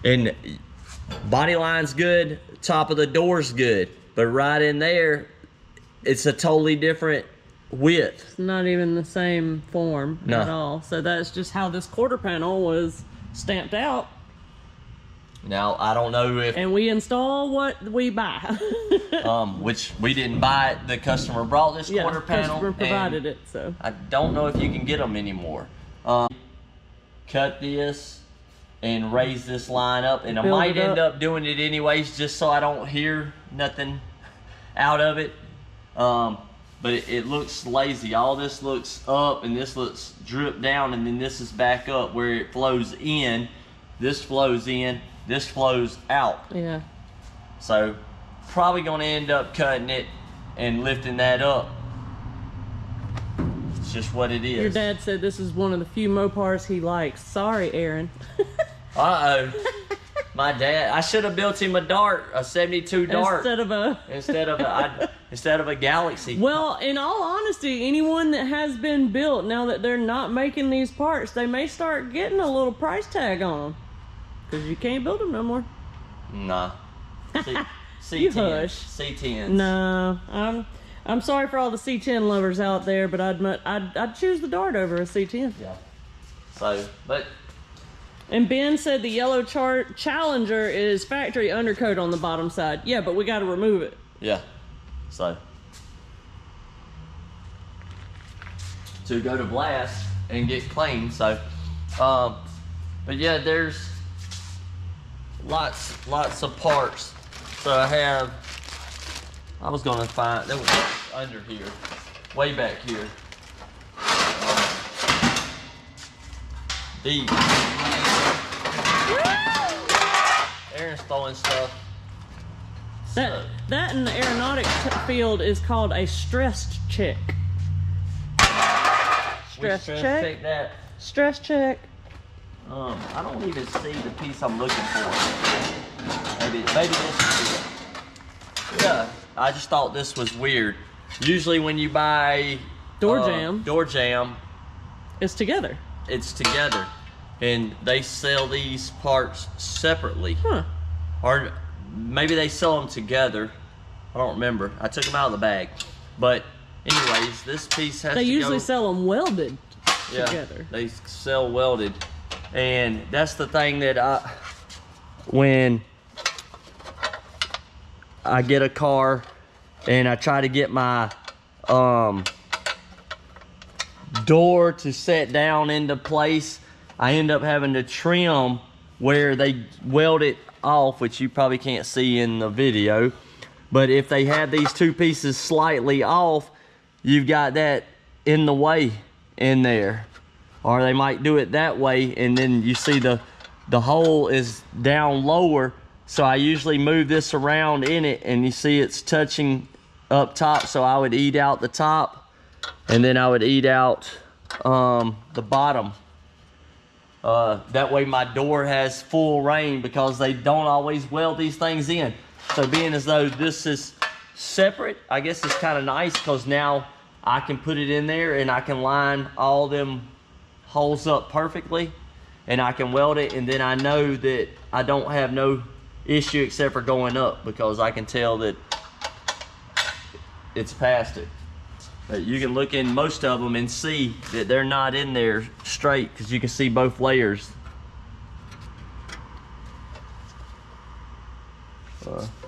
And body line's good, top of the door's good, but right in there, it's a totally different width. It's not even the same form at all. So that's just how this quarter panel was stamped out. Now, I don't know if... And we install what we buy. Which we didn't buy it. The customer brought this quarter panel. The customer provided it, so. I don't know if you can get them anymore. Cut this and raise this line up. And I might end up doing it anyways just so I don't hear nothing out of it. But it looks lazy. All this looks up and this looks drip down, and then this is back up where it flows in. This flows in. This flows out. Yeah. So probably gonna end up cutting it and lifting that up. It's just what it is. Your dad said this is one of the few Mopars he likes. Sorry, Aaron. Uh-oh. My dad, I should have built him a Dart, a 72 Dart. Instead of a Galaxy. Well, in all honesty, anyone that has been built, now that they're not making these parts, they may start getting a little price tag on them. Because you can't build them no more. Nah. C10. You hush. C10s. No, I'm sorry for all the C10 lovers out there, but I'd choose the Dart over a C10. Yeah. So, but. And Ben said the yellow Challenger is factory undercoat on the bottom side. Yeah, but we got to remove it. Yeah. So. To go to blast and get clean. So, but yeah, there's lots of parts. So I was gonna find, that was under here, way back here. These. Aaron's throwing stuff. That in the aeronautics field is called a stress check. Stress check. That. Stress check. I don't even see the piece I'm looking for. Maybe this is it. Yeah, I just thought this was weird. Usually when you buy door jam, it's together. It's together, and they sell these parts separately. Huh? Or maybe they sell them together. I don't remember. I took them out of the bag. But anyways, this piece has to go. They usually sell them welded together. They sell welded. And that's the thing that when I get a car and I try to get my door to set down into place, I end up having to trim where they weld it off, which you probably can't see in the video. But if they have these two pieces slightly off, you've got that in the way in there. Or they might do it that way, and then you see the hole is down lower. So I usually move this around in it, and you see it's touching up top. So I would eat out the top, and then I would eat out the bottom. That way my door has full reign, because they don't always weld these things in. So being as though this is separate, I guess it's kind of nice, because now I can put it in there and I can line all them holes up perfectly, and I can weld it, and then I know that I don't have no issue except for going up, because I can tell that it's past it. But you can look in most of them and see that they're not in there straight, because you can see both layers.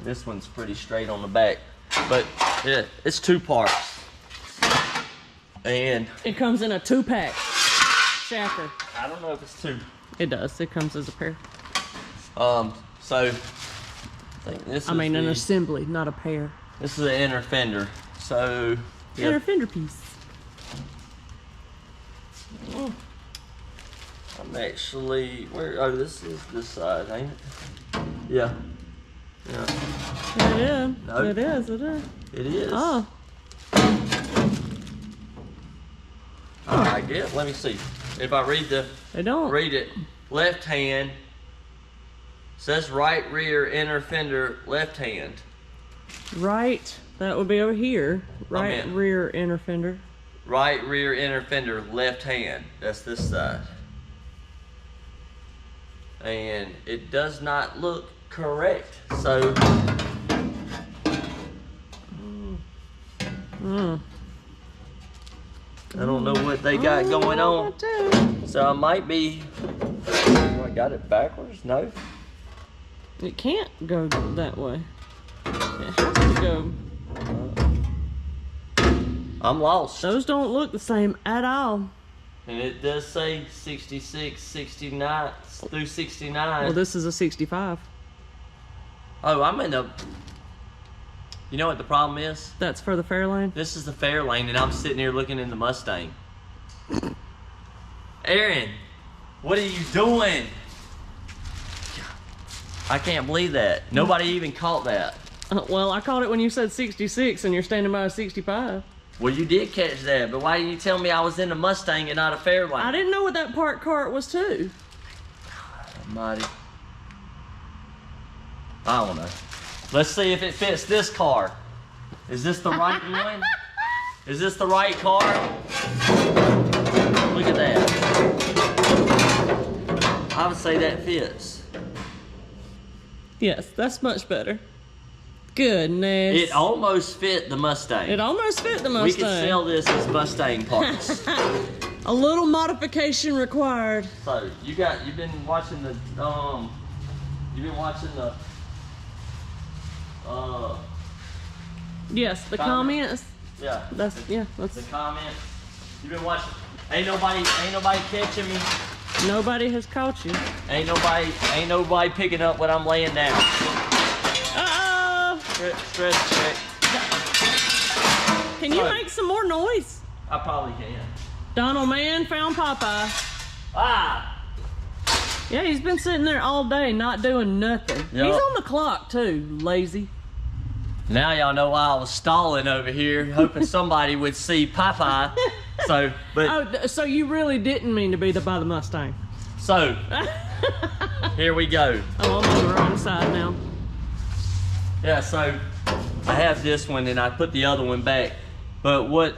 This one's pretty straight on the back, but yeah, it's 2 parts. And it comes in a 2-pack. Shacker. I don't know if it's 2. It does. It comes as a pair. So I think this I mean, an assembly, not a pair. This is the inner fender. So yeah. Inner fender piece. I'm actually oh, this is this side, ain't it? Yeah. Yeah. It is. No. It is. It is. It is. Oh. I guess. Let me see. If I read it, left hand says right rear inner fender, left hand. Right, that would be over here. Right rear inner fender. Right rear inner fender, left hand. That's this side. And it does not look correct. So I don't know what they got going on. So I might be. Oh, I got it backwards? No. It can't go that way. It has to go. I'm lost. Those don't look the same at all. And it does say 66, 69 through 69. Well, this is a 65. Oh, I'm in the. You know what the problem is? That's for the Fairlane? This is the Fairlane, and I'm sitting here looking in the Mustang. Aaron, what are you doing? I can't believe that. Nobody even caught that. Well, I caught it when you said 66 and you're standing by a 65. Well, you did catch that, but why didn't you tell me I was in a Mustang and not a Fairlane? I didn't know what that parked cart was too. Almighty. I don't know. Let's see if it fits this car. Is this the right one? Is this the right car? Look at that. I would say that fits. Yes, that's much better. Goodness. It almost fit the Mustang. It almost fit the Mustang. We could sell this as Mustang parts. A little modification required. So you've been watching the yes, the comments. Yeah. That's the comments. You've been watching. Ain't nobody catching me. Nobody has caught you. Ain't nobody picking up what I'm laying down. Uh-oh. Stress check. Can you make some more noise? I probably can. Donald Man found Popeye. Ah! Yeah, he's been sitting there all day not doing nothing. Yep. He's on the clock too, lazy. Now y'all know why I was stalling over here, hoping somebody would see Popeye. So you really didn't mean to be by the Mustang. So, here we go. Oh, I'm on the wrong side now. Yeah, so I have this one and I put the other one back. But what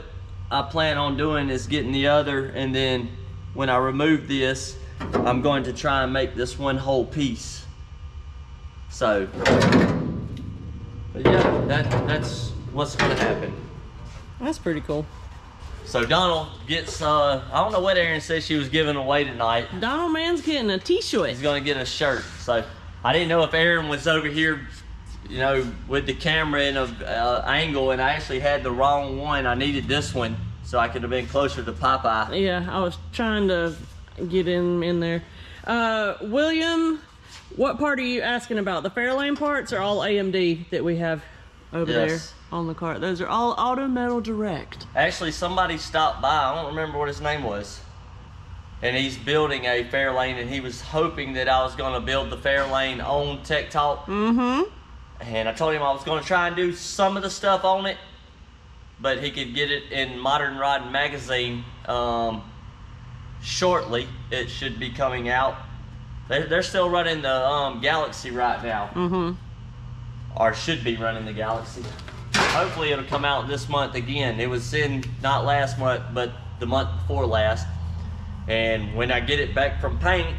I plan on doing is getting the other, and then when I remove this, I'm going to try and make this one whole piece. So, but yeah, that's what's gonna happen. That's pretty cool. So Donald gets, I don't know what Erin said she was giving away tonight. Donald Man's getting a t-shirt. He's gonna get a shirt. So I didn't know if Erin was over here, you know, with the camera in a angle, and I actually had the wrong one. I needed this one so I could have been closer to Popeye. Yeah, I was trying to get him in there. William, what part are you asking about? The Fairlane parts or all AMD that we have over there on the cart? Those are all Auto Metal Direct. Actually, somebody stopped by. I don't remember what his name was. And he's building a Fairlane, and he was hoping that I was going to build the Fairlane on Tech Talk. Mm-hmm. And I told him I was going to try and do some of the stuff on it, but he could get it in Modern Riding Magazine shortly. It should be coming out. They're still running the Galaxy right now. Mm-hmm. Or should be running the Galaxy. Hopefully it'll come out this month again. It was in not last month, but the month before last. And when I get it back from paint,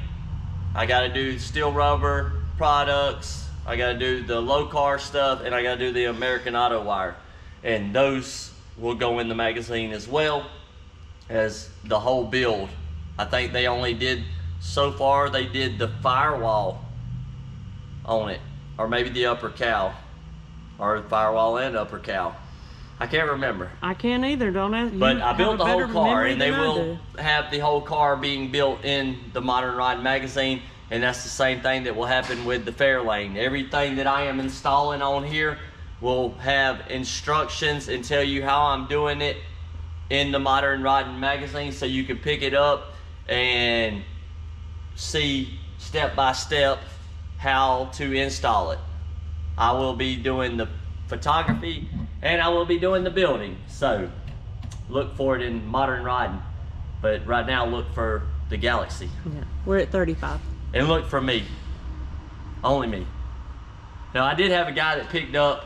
I gotta do steel rubber products, I gotta do the low car stuff, and I gotta do the American Auto Wire. And those will go in the magazine as well as the whole build. I think they only did, so far they did the firewall on it, or maybe the upper cow, or the firewall and upper cow. I can't remember. I can't either, don't I? But I built the whole car, and they will have the whole car being built in the Modern Riding Magazine, and that's the same thing that will happen with the Fairlane. Everything that I am installing on here will have instructions and tell you how I'm doing it in the Modern Riding Magazine, so you can pick it up and see step by step how to install it. I will be doing the photography and I will be doing the building, so look for it in Modern Riding. But right now look for the Galaxy. Yeah, we're at 35. And look for me, only me. Now I did have a guy that picked up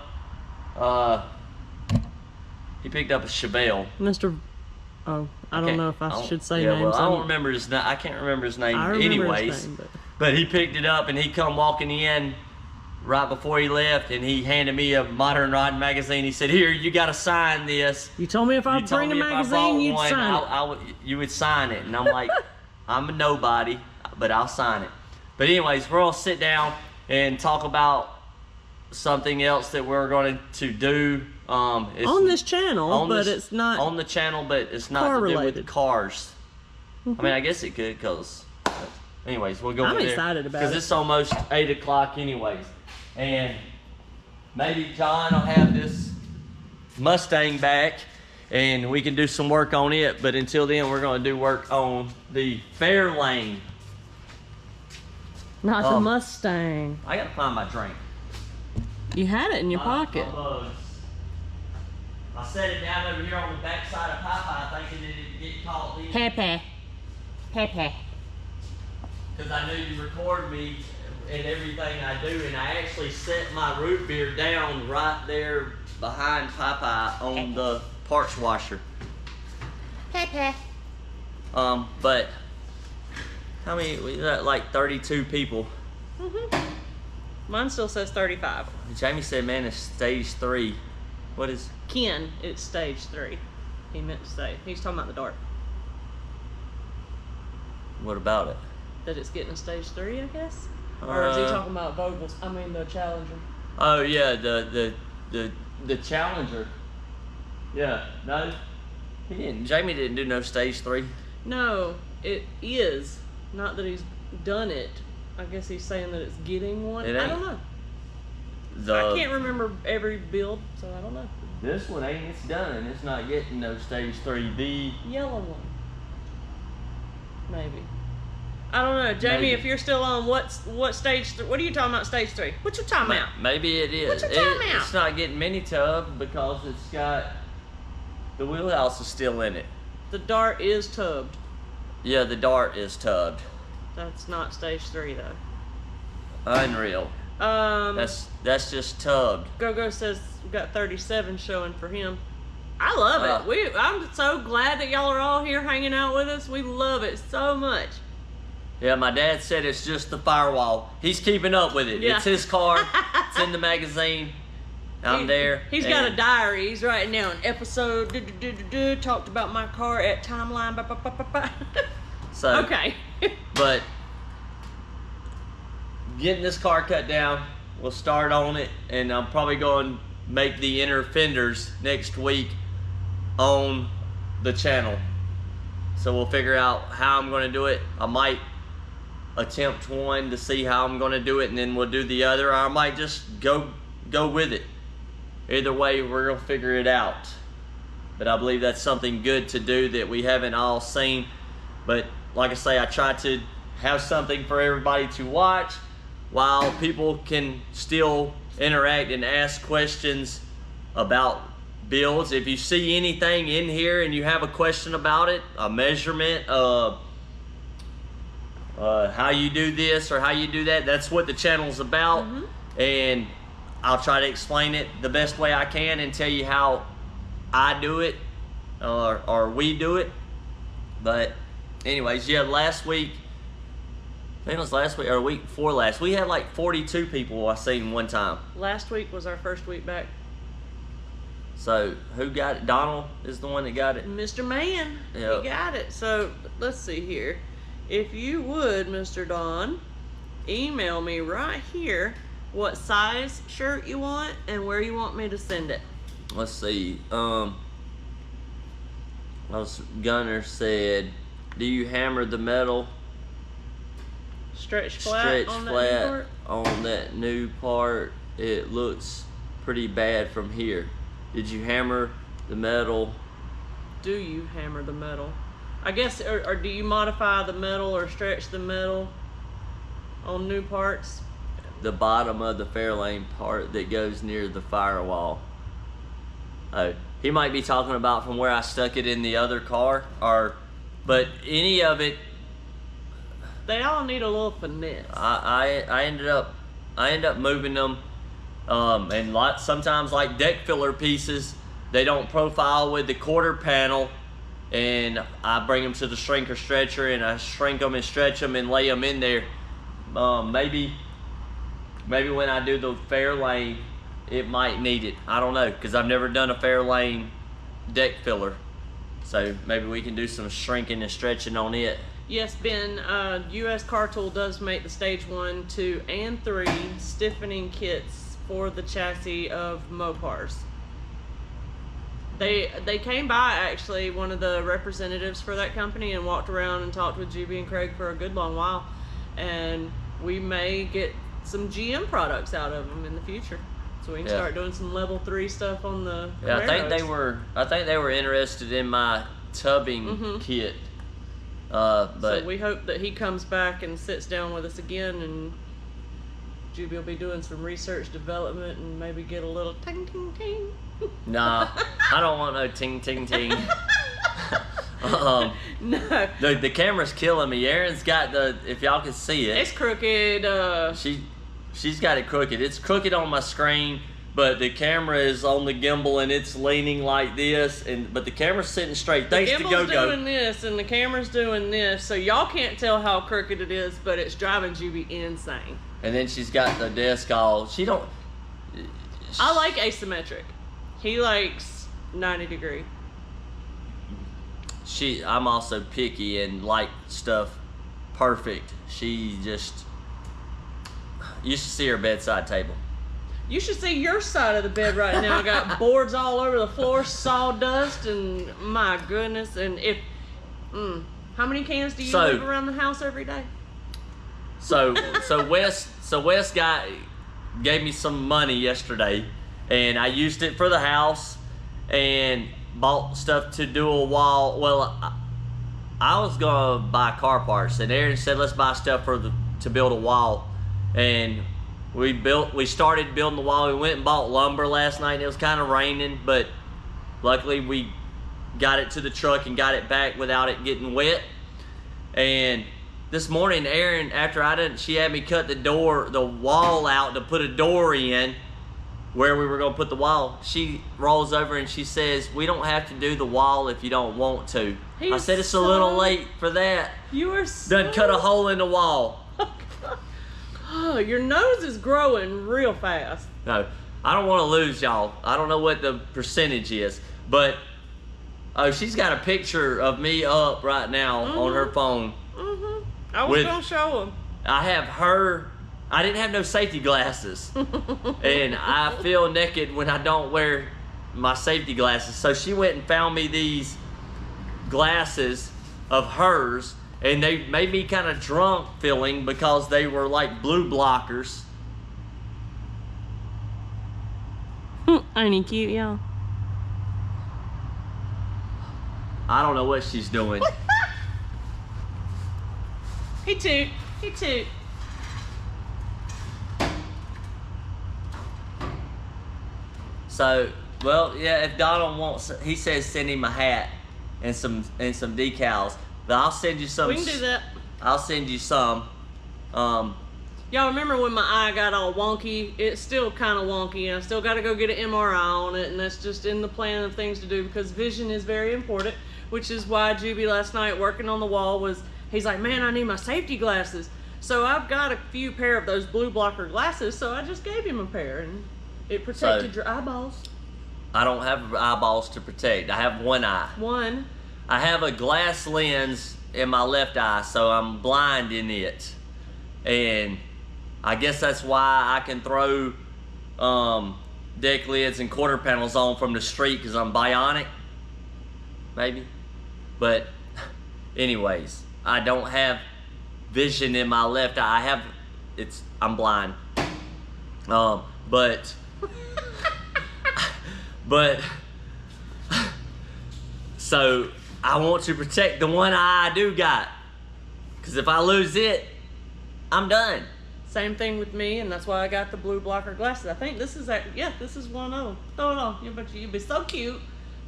he picked up a Chevelle. Mr. Oh, I don't know if I should say names. Well, I don't remember his name. I can't remember his name anyways. His name, but he picked it up and he come walking in right before he left, and he handed me a Modern Riding Magazine. He said, "Here, you gotta sign this." You told me if I bring a magazine, you'd sign it. You would sign it. And I'm like, I'm a nobody, but I'll sign it. But anyways, we're gonna sit down and talk about something else that we're going to do. On this channel, but it's not on the channel, but it's not to do with cars. I mean, I guess it could, cause anyways, we'll go over there. I'm excited about it. Because it's almost 8 o'clock anyways. And maybe John will have this Mustang back and we can do some work on it. But until then, we're going to do work on the Fairlane. Not the Mustang. I got to find my drink. You had it in your pocket. I set it down over here on the back side of Popeye thinking that it'd get caught in. Pepe. Because I knew you record me and everything I do, and I actually set my root beer down right there behind Popeye on the parts washer. Pepe. But how many? We got like 32 people. Mine still says 35. Jamie said, "Man, it's stage 3." What is? Ken, it's stage 3. He meant to say. He's talking about the dart. What about it? That it's getting a stage 3, I guess. Or is he talking about Vogel's? I mean the Challenger. Oh yeah, the Challenger. Yeah, no, he didn't. Jamie didn't do no stage 3. No, it is. Not that he's done it. I guess he's saying that it's getting one. I don't know. I can't remember every build, so I don't know. This one ain't. It's done. It's not getting no stage 3. The yellow one, maybe. I don't know, Jamie. If you're still on, what stage? What are you talking about? Stage 3? What you talking about? Maybe it is. What you talking about? It's not getting mini tub because it's got the wheelhouse is still in it. The dart is tubbed. Yeah, the dart is tubbed. That's not stage 3 though. Unreal. That's just tubbed. Go says we got 37 showing for him. I love it. I'm so glad that y'all are all here hanging out with us. We love it so much. Yeah, my dad said it's just the firewall. He's keeping up with it. Yeah. It's his car. It's in the magazine. I'm there. He's got a diary. He's writing down episode. Talked about my car at timeline. So okay. But getting this car cut down, we'll start on it, and I'm probably going to make the inner fenders next week on the channel. So we'll figure out how I'm going to do it. I might attempt one to see how I'm going to do it, and then we'll do the other. Or I might just go with it. Either way, we're going to figure it out. But I believe that's something good to do that we haven't all seen. But like I say, I try to have something for everybody to watch while people can still interact and ask questions about builds. If you see anything in here and you have a question about it, a measurement, how you do this or how you do that, that's what the channel's about. And I'll try to explain it the best way I can and tell you how I do it or we do it. But anyways, yeah, last week, I think it was last week or week before last, we had like 42 people I seen one time. Last week was our first week back. So who got it? Donald is the one that got it. Mr. Man, Yep. He got it. So let's see here. If you would, Mr. Don, email me right here what size shirt you want and where you want me to send it. Let's see. Gunner said, do you hammer the metal Stretch flat on that new part? It looks pretty bad from here. Did you hammer the metal? Do you hammer the metal? I guess, or do you modify the metal or stretch the metal on new parts? The bottom of the Fairlane part that goes near the firewall. Oh, he might be talking about from where I stuck it in the other car, but any of it. They all need a little finesse. I end up moving them, and sometimes like deck filler pieces, they don't profile with the quarter panel, and I bring them to the shrinker stretcher and I shrink them and stretch them and lay them in there. Maybe when I do the Fairlane, it might need it. I don't know, because I've never done a Fairlane deck filler, so maybe we can do some shrinking and stretching on it. Yes, Ben, US Car Tool does make the stage 1, 2, and 3 stiffening kits for the chassis of Mopars. They came by, actually, one of the representatives for that company, and walked around and talked with Juby and Craig for a good long while, and we may get some GM products out of them in the future, so we can start doing some level 3 stuff on the Camaros. I think they were interested in my tubbing kit. But so we hope that he comes back and sits down with us again, and Juby will be doing some research development and maybe get a little ting ting ting. Nah, I don't want no ting ting ting. No. The camera's killing me. Erin's got if y'all can see it. It's crooked. She's got it crooked. It's crooked on my screen, but the camera is on the gimbal and it's leaning like this, but the camera's sitting straight. Thanks to GoGo. The gimbal's doing this and the camera's doing this, so y'all can't tell how crooked it is, but it's driving Juby insane. And then she's got the desk all. I like asymmetric. He likes 90 degree. I'm also picky and like stuff perfect. You should see her bedside table. You should see your side of the bed right now. I got boards all over the floor, sawdust, and my goodness. And how many cans do you move around the house every day? So Wes gave me some money yesterday, and I used it for the house and bought stuff to do a wall. Well, I was gonna buy car parts, and Erin said let's buy stuff to build a wall, and we started building the wall. We went and bought lumber last night, and it was kind of raining, but luckily we got it to the truck and got it back without it getting wet. And this morning, Erin, she had me cut the wall out to put a door in where we were gonna put the wall. She rolls over and she says, "We don't have to do the wall if you don't want to." I said, "It's a little late for that." You are Done cut a hole in the wall. Oh, your nose is growing real fast. No, I don't want to lose y'all. I don't know what the percentage is, but oh, she's got a picture of me up right now on her phone. I was gonna show him. I have her. I didn't have no safety glasses, and I feel naked when I don't wear my safety glasses. So she went and found me these glasses of hers, and they made me kind of drunk feeling because they were like blue blockers. Ain't he cute, y'all? I don't know what she's doing. He toot. He toot. So, well, yeah, if Donald wants, he says send him a hat and some decals. But I'll send you some. We can do that. I'll send you some. Y'all remember when my eye got all wonky? It's still kind of wonky, and I still got to go get an MRI on it, and that's just in the plan of things to do because vision is very important, which is why Juby last night working on the wall he's like, man, I need my safety glasses. So I've got a few pair of those blue blocker glasses, so I just gave him a pair, and it protected your eyeballs. I don't have eyeballs to protect. I have one eye. One. I have a glass lens in my left eye, so I'm blind in it. And I guess that's why I can throw deck lids and quarter panels on from the street because I'm bionic. Maybe. But anyways, I don't have vision in my left eye. I'm blind. But so I want to protect the one eye I do got, because if I lose it, I'm done. Same thing with me, and that's why I got the blue blocker glasses. I think this is this is one of them. Throw it on. You'd be so cute.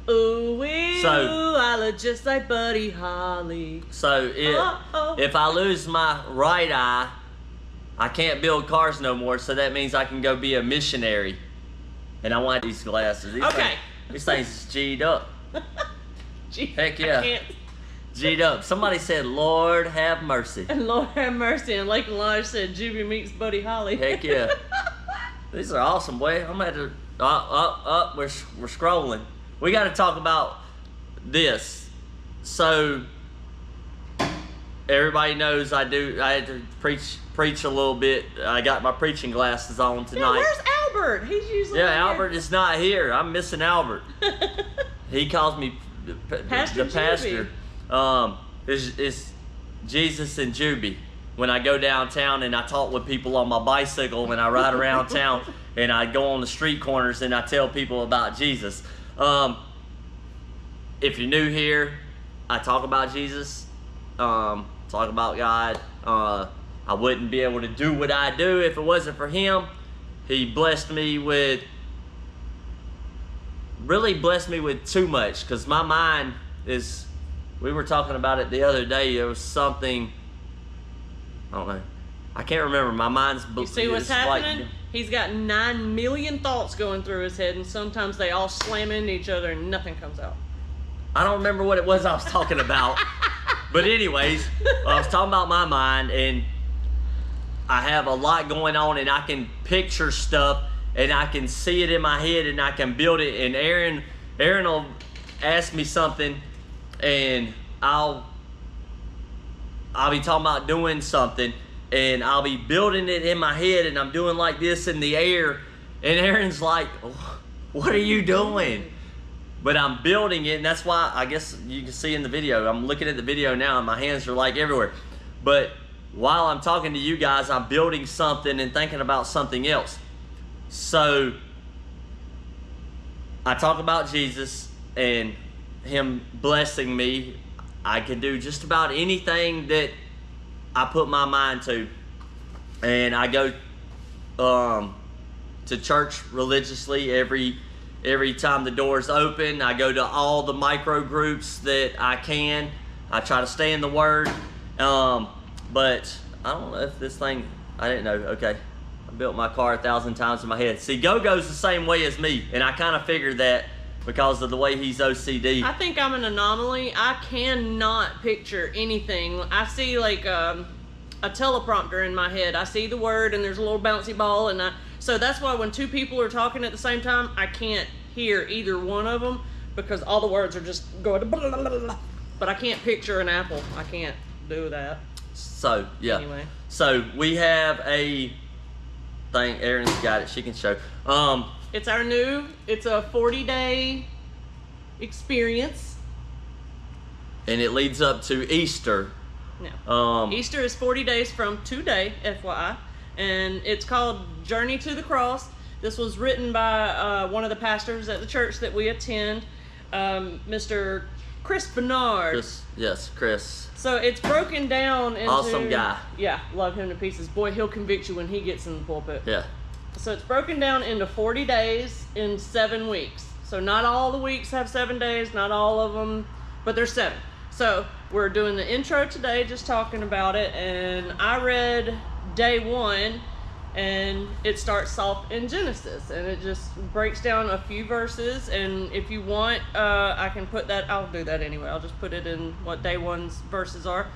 Ooh, I look just like Buddy Holly. So if I lose my right eye, I can't build cars no more, so that means I can go be a missionary. And I want these glasses. These things is G'd up. Heck yeah. G'd up. Somebody said, Lord have mercy. And Lord have mercy. And Lake and Lodge said, Juby meets Buddy Holly. Heck yeah. These are awesome, boy. I'm going to have to... Up. We're scrolling. We got to talk about this. So, everybody knows I had to preach a little bit. I got my preaching glasses on tonight. Yeah, where's Albert? He's usually Albert is not here. I'm missing Albert. He calls me the pastor. It's Jesus and Juby. When I go downtown and I talk with people on my bicycle, when I ride around town and I go on the street corners and I tell people about Jesus. If you're new here, I talk about Jesus, talk about God. I wouldn't be able to do what I do if it wasn't for him. He really blessed me with too much, because my mind is, we were talking about it the other day, there was something, I don't know, I can't remember, my mind's... You see what's happening? He's got 9 million thoughts going through his head, and sometimes they all slam into each other and nothing comes out. I don't remember what it was I was talking about. But anyways, I was talking about my mind, and I have a lot going on, and I can picture stuff, and I can see it in my head, and I can build it. And Aaron will ask me something, and I'll be talking about doing something, and I'll be building it in my head, and I'm doing like this in the air, and Aaron's like, what are you doing? But I'm building it, and that's why I guess you can see in the video, I'm looking at the video now, and my hands are like everywhere. But while I'm talking to you guys, I'm building something and thinking about something else. So I talk about Jesus and him blessing me. I can do just about anything that I put my mind to. And I go to church religiously every time the doors open. I go to all the micro groups that I can. I try to stay in the Word. But I don't know if this thing, I didn't know, okay. I built my car 1,000 times in my head. See, Go-Go's the same way as me, and I kind of figured that because of the way he's OCD. I think I'm an anomaly. I cannot picture anything. I see like a teleprompter in my head. I see the word and there's a little bouncy ball, and So that's why when two people are talking at the same time, I can't hear either one of them because all the words are just going blah, blah, blah, blah. But I can't picture an apple. I can't do that. So, yeah. Anyway. So, we have a thing. Erin's got it. She can show. It's a 40-day experience. And it leads up to Easter. No. Easter is 40 days from today, FYI. And it's called Journey to the Cross. This was written by one of the pastors at the church that we attend, Mr. Chris Bernard. Chris. So it's broken down into... Awesome guy. Yeah, love him to pieces. Boy, he'll convict you when he gets in the pulpit. Yeah. So it's broken down into 40 days in 7 weeks. So not all the weeks have 7 days, not all of them, but there's 7. So we're doing the intro today, just talking about it, and I read day 1, and it starts off in Genesis, and it just breaks down a few verses, and if you want, I can put that, I'll do that anyway, I'll just put it in what day 1's verses are.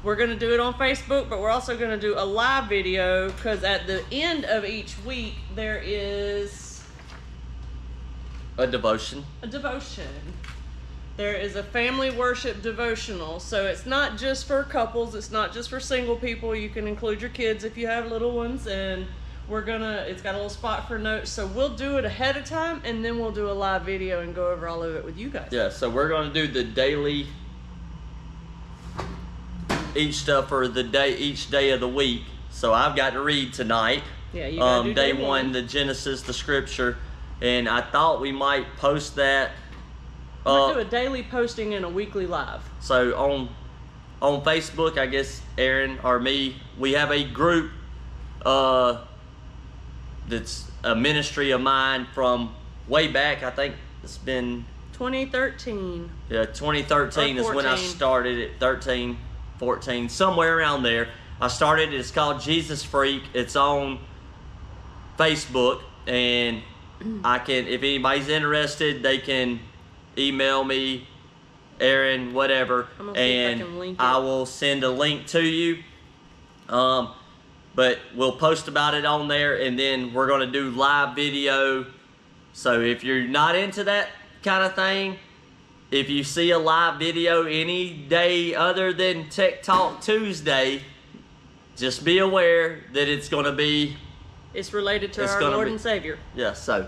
We're going to do it on Facebook, but we're also going to do a live video, because at the end of each week, there is... a devotion. There is a family worship devotional, so it's not just for couples, it's not just for single people. You can include your kids if you have little ones, and it's got a little spot for notes, so we'll do it ahead of time, and then we'll do a live video and go over all of it with you guys. Yeah, so we're going to do the daily, each day of the week. So I've got to read tonight. Yeah, you got to do day 1, the Genesis, the scripture, and I thought we might post that. We'll do a daily posting and a weekly live. So on Facebook, I guess Erin or me, we have a group that's a ministry of mine from way back. I think it's been 2013. Yeah, 2013 is when I started it. 13, 14, somewhere around there. I started it. It's called Jesus Freak. It's on Facebook, and if anybody's interested, they can email me, Erin, whatever, and I will send a link to you. But we'll post about it on there, and then we're going to do live video. So if you're not into that kind of thing, if you see a live video any day other than Tech Talk Tuesday, just be aware that it's going to be... It's related to our Lord and Savior. Yeah, so...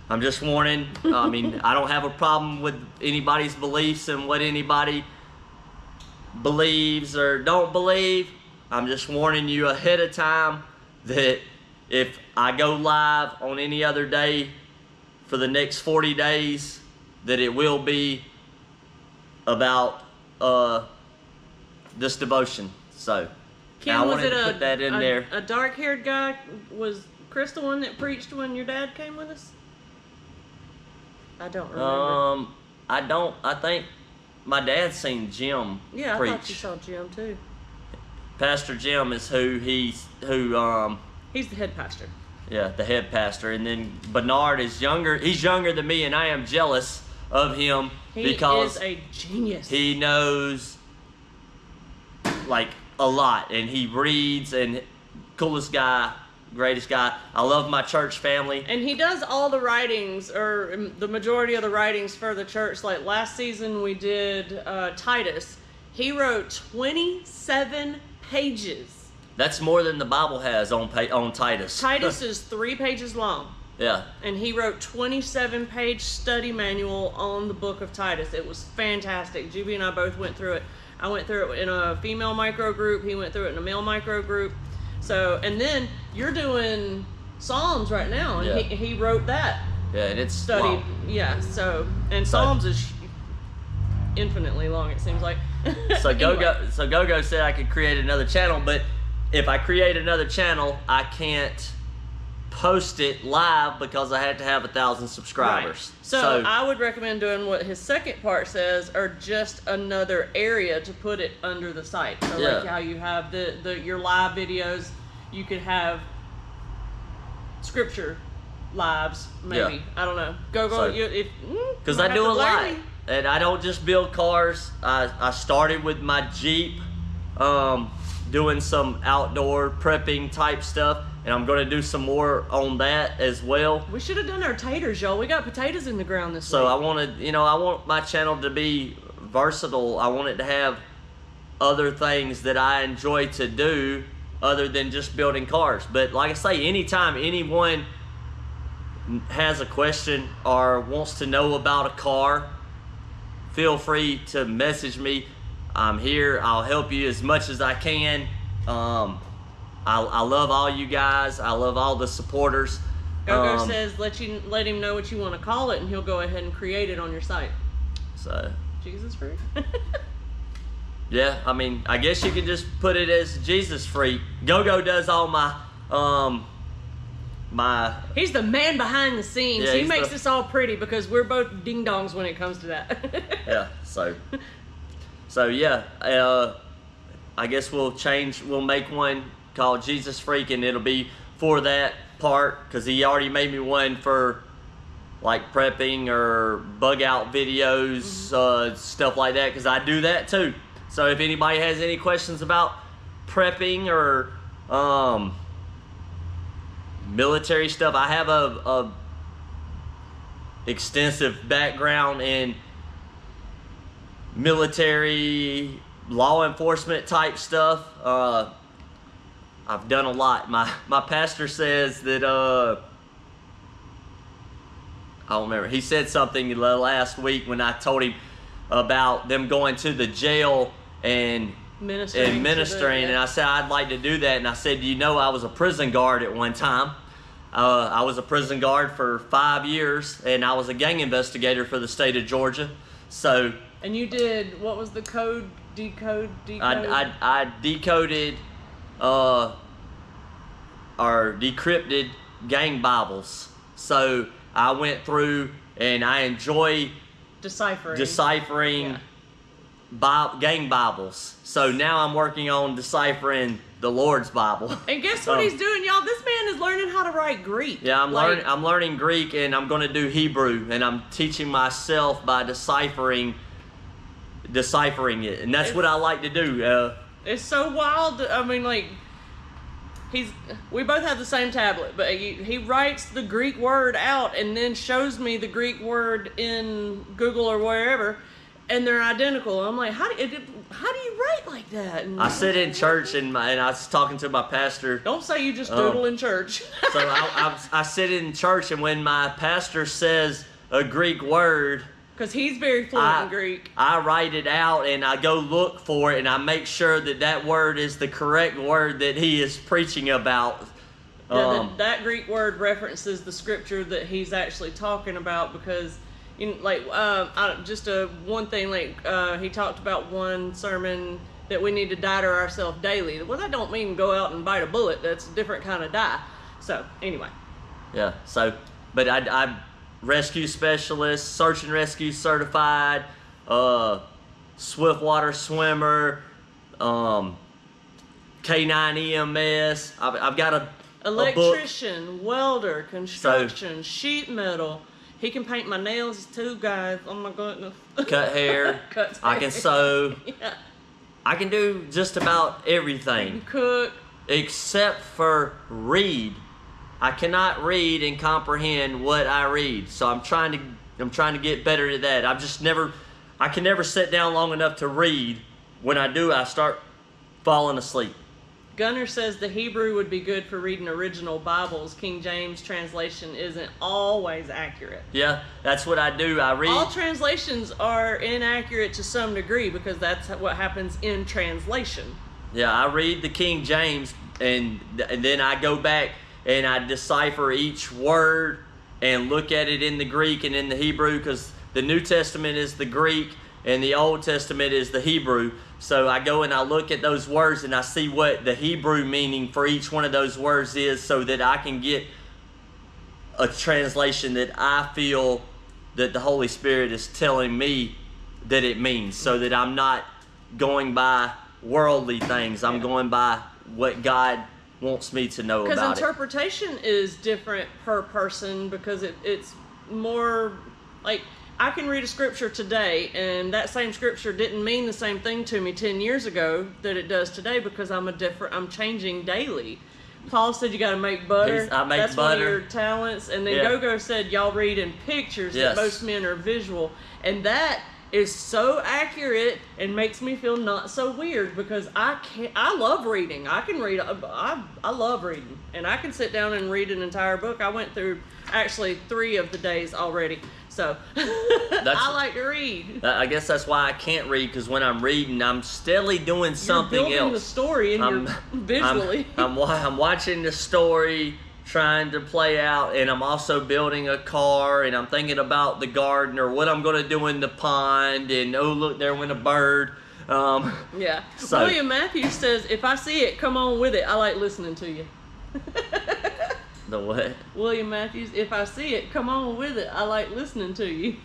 I'm just warning. I mean, I don't have a problem with anybody's beliefs and what anybody believes or don't believe. I'm just warning you ahead of time that if I go live on any other day for the next 40 days, that it will be about this devotion. So, Ken, I wanted to put that in there. A dark-haired guy, was Chris the one that preached when your dad came with us? I don't remember. I think my dad's seen Jim preach. Yeah, I thought you saw Jim too. Pastor Jim is he's the head pastor. Yeah, the head pastor. And then Bernard is younger. He's younger than me, and I am jealous of him because he is a genius. He knows like a lot, and he reads, and coolest guy. Greatest guy. I love my church family. And he does all the writings, or the majority of the writings for the church. Like last season we did Titus. He wrote 27 pages. That's more than the Bible has on Titus. Titus is 3 pages long. Yeah. And he wrote 27-page study manual on the book of Titus. It was fantastic. Juby and I both went through it. I went through it in a female micro group. He went through it in a male micro group. So, and then you're doing Psalms right now, and he wrote that. Yeah, and it's studied. Long. Yeah, so Psalms is infinitely long. It seems like. So Go said I could create another channel, but if I create another channel, I can't post it live because I had to have 1,000 subscribers. Right. So I would recommend doing what his second part says, or just another area to put it under the site. So like how you have your live videos, you could have scripture lives, maybe. Yeah. I don't know. Because I do a lot, and I don't just build cars. I started with my Jeep, doing some outdoor prepping type stuff. and I'm going to do some more on that as well. We should have done our taters, y'all. We got potatoes in the ground this So week. I want to, you know, I want my channel to be versatile. I want it to have other things that I enjoy to do other than just building cars. But like I say, anytime anyone has a question or wants to know about a car, feel free to message me. I'm here. I'll help you as much as I can. I love all you guys. I love all the supporters. Gogo says let him know what you want to call it, and he'll go ahead and create it on your site. So Jesus freak. yeah, I mean, I guess you can just put it as Jesus freak. Gogo does all my He's the man behind the scenes. Yeah, he makes this all pretty because we're both ding dongs when it comes to that. yeah. So yeah. I guess we'll make one called Jesus Freak, and it'll be for that part, because he already made me one for like prepping or bug out videos, stuff like that, because I do that too. So if anybody has any questions about prepping or military stuff, I have a extensive background in military law enforcement type stuff. I've done a lot. My pastor says that I don't remember. He said something last week when I told him about them going to the jail and ministering, and I said I'd like to do that. And I said, you know, I was a prison guard at one time. I was a prison guard for 5 years, and I was a gang investigator for the state of Georgia. So. And you did, what was the code? Decode? I decoded or decrypted gang Bibles. So I went through and I enjoy deciphering gang Bibles. So now I'm working on deciphering the Lord's Bible. And guess what he's doing, y'all? This man is learning how to write Greek. Yeah, I'm learning Greek, and I'm going to do Hebrew, and I'm teaching myself by deciphering it, and that's what I like to do. It's so wild. I mean, like, we both have the same tablet, but he writes the Greek word out and then shows me the Greek word in Google or wherever, and they're identical. I'm like, how do you write like that? And I sit in church and I was talking to my pastor. Don't say you just doodle in church. So I sit in church, and when my pastor says a Greek word, because he's very fluent in Greek, I write it out and I go look for it, and I make sure that word is the correct word that he is preaching about. Yeah, that Greek word references the scripture that he's actually talking about, because, one thing, he talked about one sermon that we need to die to ourselves daily. Well, that don't mean go out and bite a bullet. That's a different kind of die. So, anyway. Yeah, but I rescue specialist, search and rescue certified, swiftwater swimmer, K9 EMS. I've got a electrician, welder, construction, sheet metal. He can paint my nails too, guys. Oh my goodness. Cut hair. I can sew. Yeah. I can do just about everything. You can cook. Except for read. I cannot read and comprehend what I read, so I'm trying to get better at that. I can never sit down long enough to read. When I do, I start falling asleep. Gunner says the Hebrew would be good for reading original Bibles. King James translation isn't always accurate. Yeah, that's what I do. I read. All translations are inaccurate to some degree, because that's what happens in translation. Yeah, I read the King James, and then I go back and I decipher each word and look at it in the Greek and in the Hebrew, because the New Testament is the Greek and the Old Testament is the Hebrew. So I go and I look at those words and I see what the Hebrew meaning for each one of those words is, so that I can get a translation that I feel that the Holy Spirit is telling me that it means, so that I'm not going by worldly things. I'm going by what God wants me to know about it. Because interpretation is different per person, because it's more like, I can read a scripture today and that same scripture didn't mean the same thing to me 10 years ago that it does today, because I'm changing daily. Paul said you got to make butter. I make That's butter. one of your talents. And then Yeah. Go-Go said y'all read in pictures. Yes. That most men are visual, and that is so accurate and makes me feel not so weird because I love reading. I can read. I love reading, and I can sit down and read an entire book. I went through actually 3 of the days already. So I like to read. I guess that's why I can't read, because when I'm reading, I'm steadily doing something You're building else. the story in your visually. I'm watching the story, trying to play out, and I'm also building a car, and I'm thinking about the garden or what I'm going to do in the pond, and oh look, there went a bird. Yeah. So, William Matthews says, if I see it, come on with it. I like listening to you. the what? William Matthews, if I see it, come on with it. I like listening to you.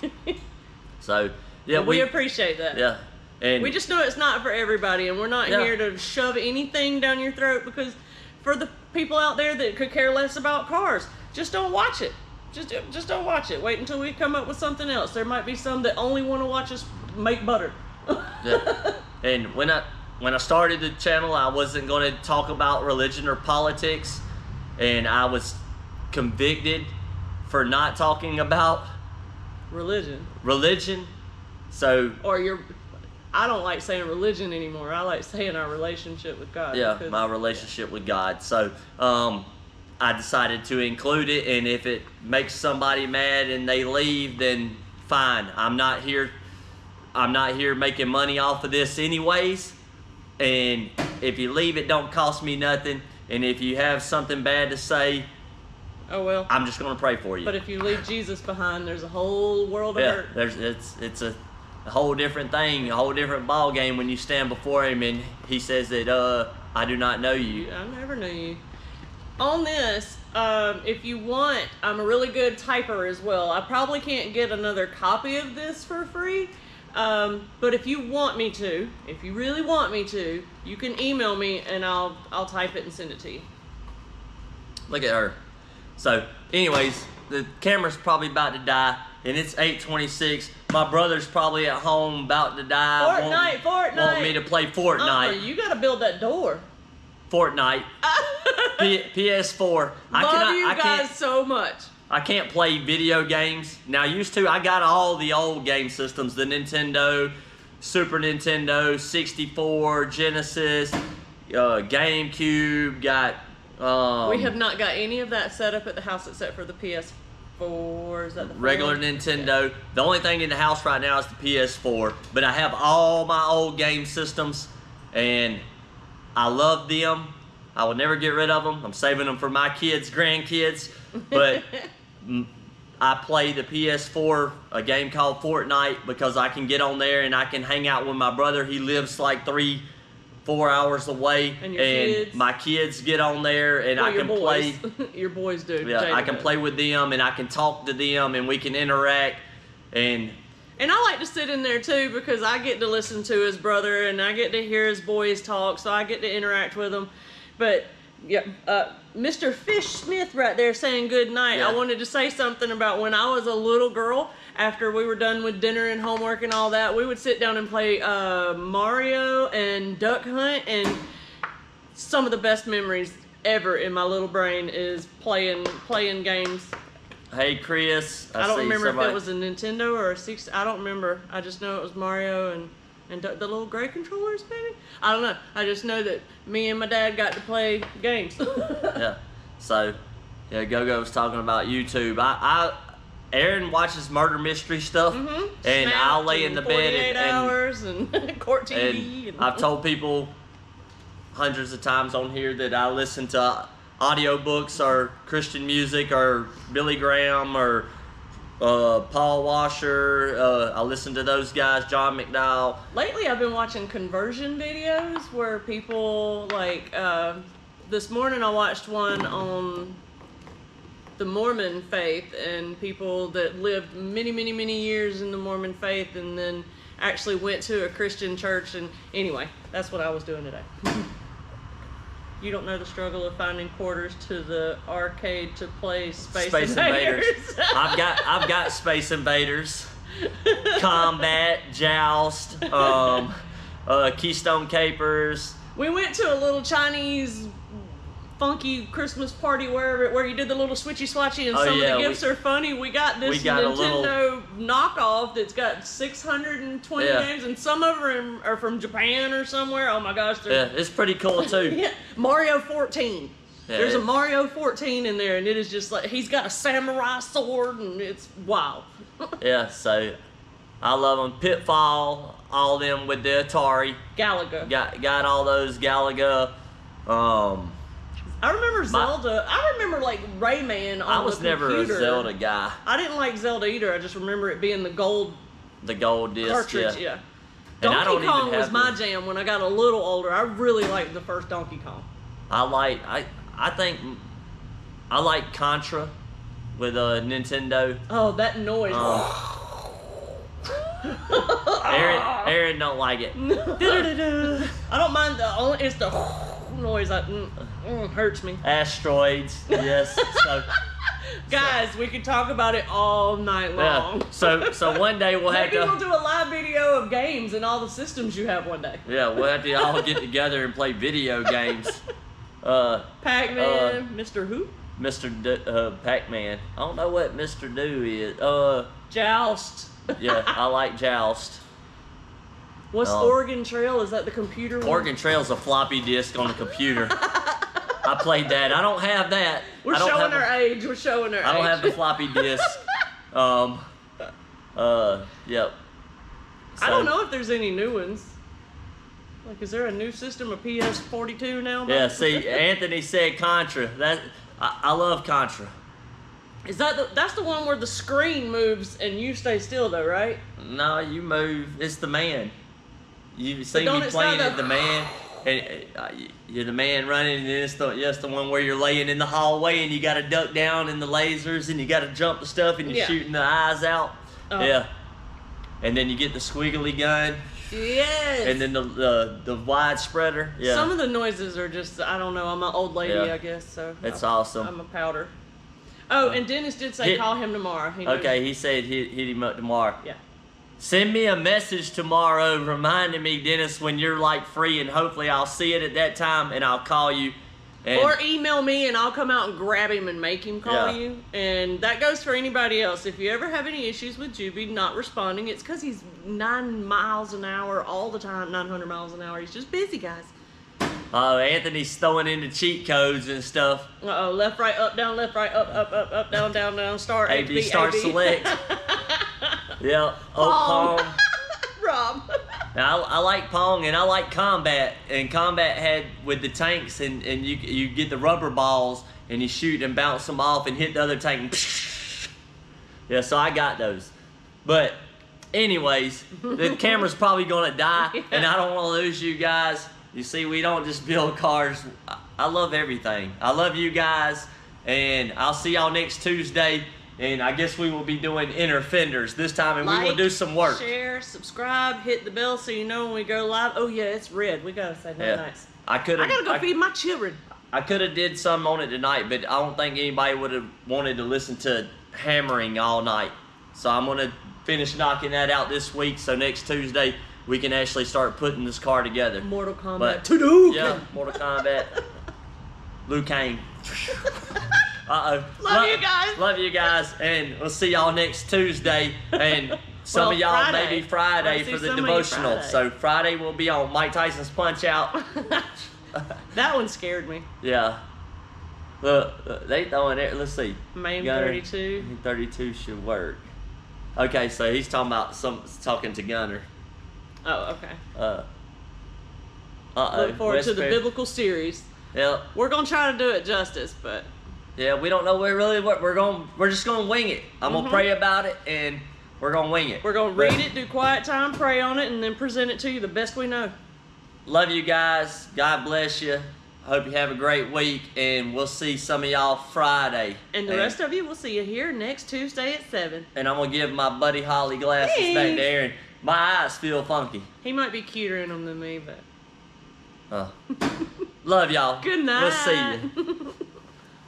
So, yeah, we appreciate that. Yeah. And we just know it's not for everybody, and we're not Yeah. here to shove anything down your throat, because for the people out there that could care less about cars, just don't watch it. Just don't watch it. Wait until we come up with something else. There might be some that only want to watch us make butter. Yeah. And when I started the channel, I wasn't going to talk about religion or politics, and I was convicted for not talking about religion. So I don't like saying religion anymore. I like saying our relationship with God. Yeah, my relationship with God. So I decided to include it, and if it makes somebody mad and they leave, then fine. I'm not here making money off of this anyways. And if you leave, it don't cost me nothing. And if you have something bad to say, oh well, I'm just gonna pray for you. But if you leave Jesus behind, there's a whole world of hurt. It's a whole different thing, a whole different ball game when you stand before him and he says that I do not know you. I never knew you. On this, if you want, I'm a really good typer as well. I probably can't get another copy of this for free. But if you want me to, if you really want me to, you can email me and I'll type it and send it to you. Look at her. So, anyways, the camera's probably about to die, and it's 8:26. My brother's probably at home about to die. Fortnite. Want me to play Fortnite. You gotta build that door. Fortnite. PS4. Love you guys so much. I can't play video games. Now, used to, I got all the old game systems, the Nintendo, Super Nintendo, 64, Genesis, GameCube, got... we have not got any of that set up at the house except for the PS4. Is that the regular Nintendo. Yeah. The only thing in the house right now is the PS4, but I have all my old game systems, and I love them. I will never get rid of them. I'm saving them for my kids, grandkids, but... I play the PS4, a game called Fortnite, because I can get on there and I can hang out with my brother. He lives like 3-4 hours away, and my kids get on there and I can play. Your boys do. Yeah, I can play with them and I can talk to them and we can interact. And I like to sit in there too, because I get to listen to his brother and I get to hear his boys talk, so I get to interact with them. But yeah, Mr. Fish Smith right there saying good night. Yeah. I wanted to say something about when I was a little girl. After we were done with dinner and homework and all that, we would sit down and play Mario and Duck Hunt, and some of the best memories ever in my little brain is playing games. Hey, Chris. I don't remember if it was a Nintendo or a 60. I don't remember. I just know it was Mario and the little gray controllers, maybe? I don't know. I just know that me and my dad got to play games. Yeah. So, yeah, Go-Go was talking about YouTube. Aaron watches murder mystery stuff, and I'll lay in the bed 48 hours and court TV. And I've told people hundreds of times on here that I listen to audiobooks or Christian music or Billy Graham or Paul Washer. I listen to those guys, John McDowell. Lately, I've been watching conversion videos where people, like, this morning I watched one on the Mormon faith and people that lived many, many, many years in the Mormon faith and then actually went to a Christian church. And anyway, that's what I was doing today. You don't know the struggle of finding quarters to the arcade to play Space Invaders. I've got Space Invaders, Combat, Joust, Keystone Capers. We went to a little Chinese funky Christmas party where you did the little switchy swatchy and some of the gifts are funny. We got this Nintendo knockoff that's got 620 games, and some of them are from Japan or somewhere. Oh my gosh, it's pretty cool too. Yeah, Mario 14. Yeah, there's a Mario 14 in there, and it is just like he's got a samurai sword, and it's wow. Yeah, so I love them. Pitfall, all them with the Atari. Galaga. Got all those Galaga. I remember Zelda. I remember like Rayman on the computer. I was never a Zelda guy. I didn't like Zelda either. I just remember it being the gold disc cartridge. Yeah. And Donkey Kong was my jam when I got a little older. I really liked the first Donkey Kong. I think I like Contra with a Nintendo. Oh, that noise. Aaron don't like it. I don't mind it's the noise that hurts me. Asteroids, yes. Guys, we could talk about it all night long. Yeah. So one day we'll have to. Maybe we'll do a live video of games and all the systems you have one day. Yeah, we'll have to all get together and play video games. Pac-Man, Mr. Who? Pac-Man. I don't know what Mr. Do is. Joust. Yeah, I like Joust. What's Oregon Trail? Is that the computer one? Oregon Trail's a floppy disk on the computer. I played that. I don't have that. We're showing our age. We're showing our age. I don't have the floppy disk. Yep. I don't know if there's any new ones. Like, is there a new system of PS42 now? Yeah, see, Anthony said Contra. I love Contra. Is that's the one where the screen moves and you stay still though, right? No, you move. It's the man. You see me playing it, the man, and you're the man running, and it's the one where you're laying in the hallway and you got to duck down in the lasers and you got to jump the stuff and you're shooting the eyes out. Yeah. And then you get the squiggly gun. Yes. And then the wide spreader. Yeah. Some of the noises are just, I don't know. I'm an old lady, I guess. So it's awesome. I'm a powder. Oh, and Dennis did say call him tomorrow. He said hit him up tomorrow. Yeah. Send me a message tomorrow reminding me, Dennis, when you're like free, and hopefully I'll see it at that time and I'll call you. Or email me and I'll come out and grab him and make him call you. And that goes for anybody else. If you ever have any issues with Juby not responding, it's because he's 9 miles an hour all the time, 900 miles an hour. He's just busy, guys. Anthony's throwing in the cheat codes and stuff. Left, right, up, down, left, right, up, down, down, down, start, A, B, start, select. Yeah, Pong. Rob. Now, I like Pong and I like Combat. And Combat had with the tanks and you get the rubber balls and you shoot and bounce them off and hit the other tank. Yeah, so I got those. But anyways, the camera's probably gonna die and I don't want to lose you guys. You see, we don't just build cars. I love everything. I love you guys, and I'll see y'all next Tuesday. And I guess we will be doing inner fenders this time, and we will do some work. Share, subscribe, hit the bell so you know when we go live. Oh yeah, it's red. We gotta say nice. I gotta go feed my children. I could have did some on it tonight, but I don't think anybody would have wanted to listen to hammering all night. So I'm gonna finish knocking that out this week. So next Tuesday we can actually start putting this car together. Mortal Kombat. Yeah, Mortal Kombat. Liu Kang. Love you guys. Love you guys, and we'll see y'all next Tuesday. And some of y'all maybe Friday for the devotional. So Friday we'll be on Mike Tyson's Punch Out. That one scared me. Yeah. Look, they throwing it. Let's see. Main 32. 32 should work. Okay, so he's talking about talking to Gunner. Oh, okay. Look forward to the biblical series. Yep. We're gonna try to do it justice, but yeah, we don't know what we're just gonna wing it. I'm gonna pray about it and we're gonna wing it. We're gonna read it, do quiet time, pray on it, and then present it to you the best we know. Love you guys. God bless you. Hope you have a great week, and we'll see some of y'all Friday. And the rest of you, we'll see you here next Tuesday at 7. And I'm gonna give my buddy Holly glasses back there, and my eyes feel funky. He might be cuter in them than me, but love y'all. Good night. We'll see you.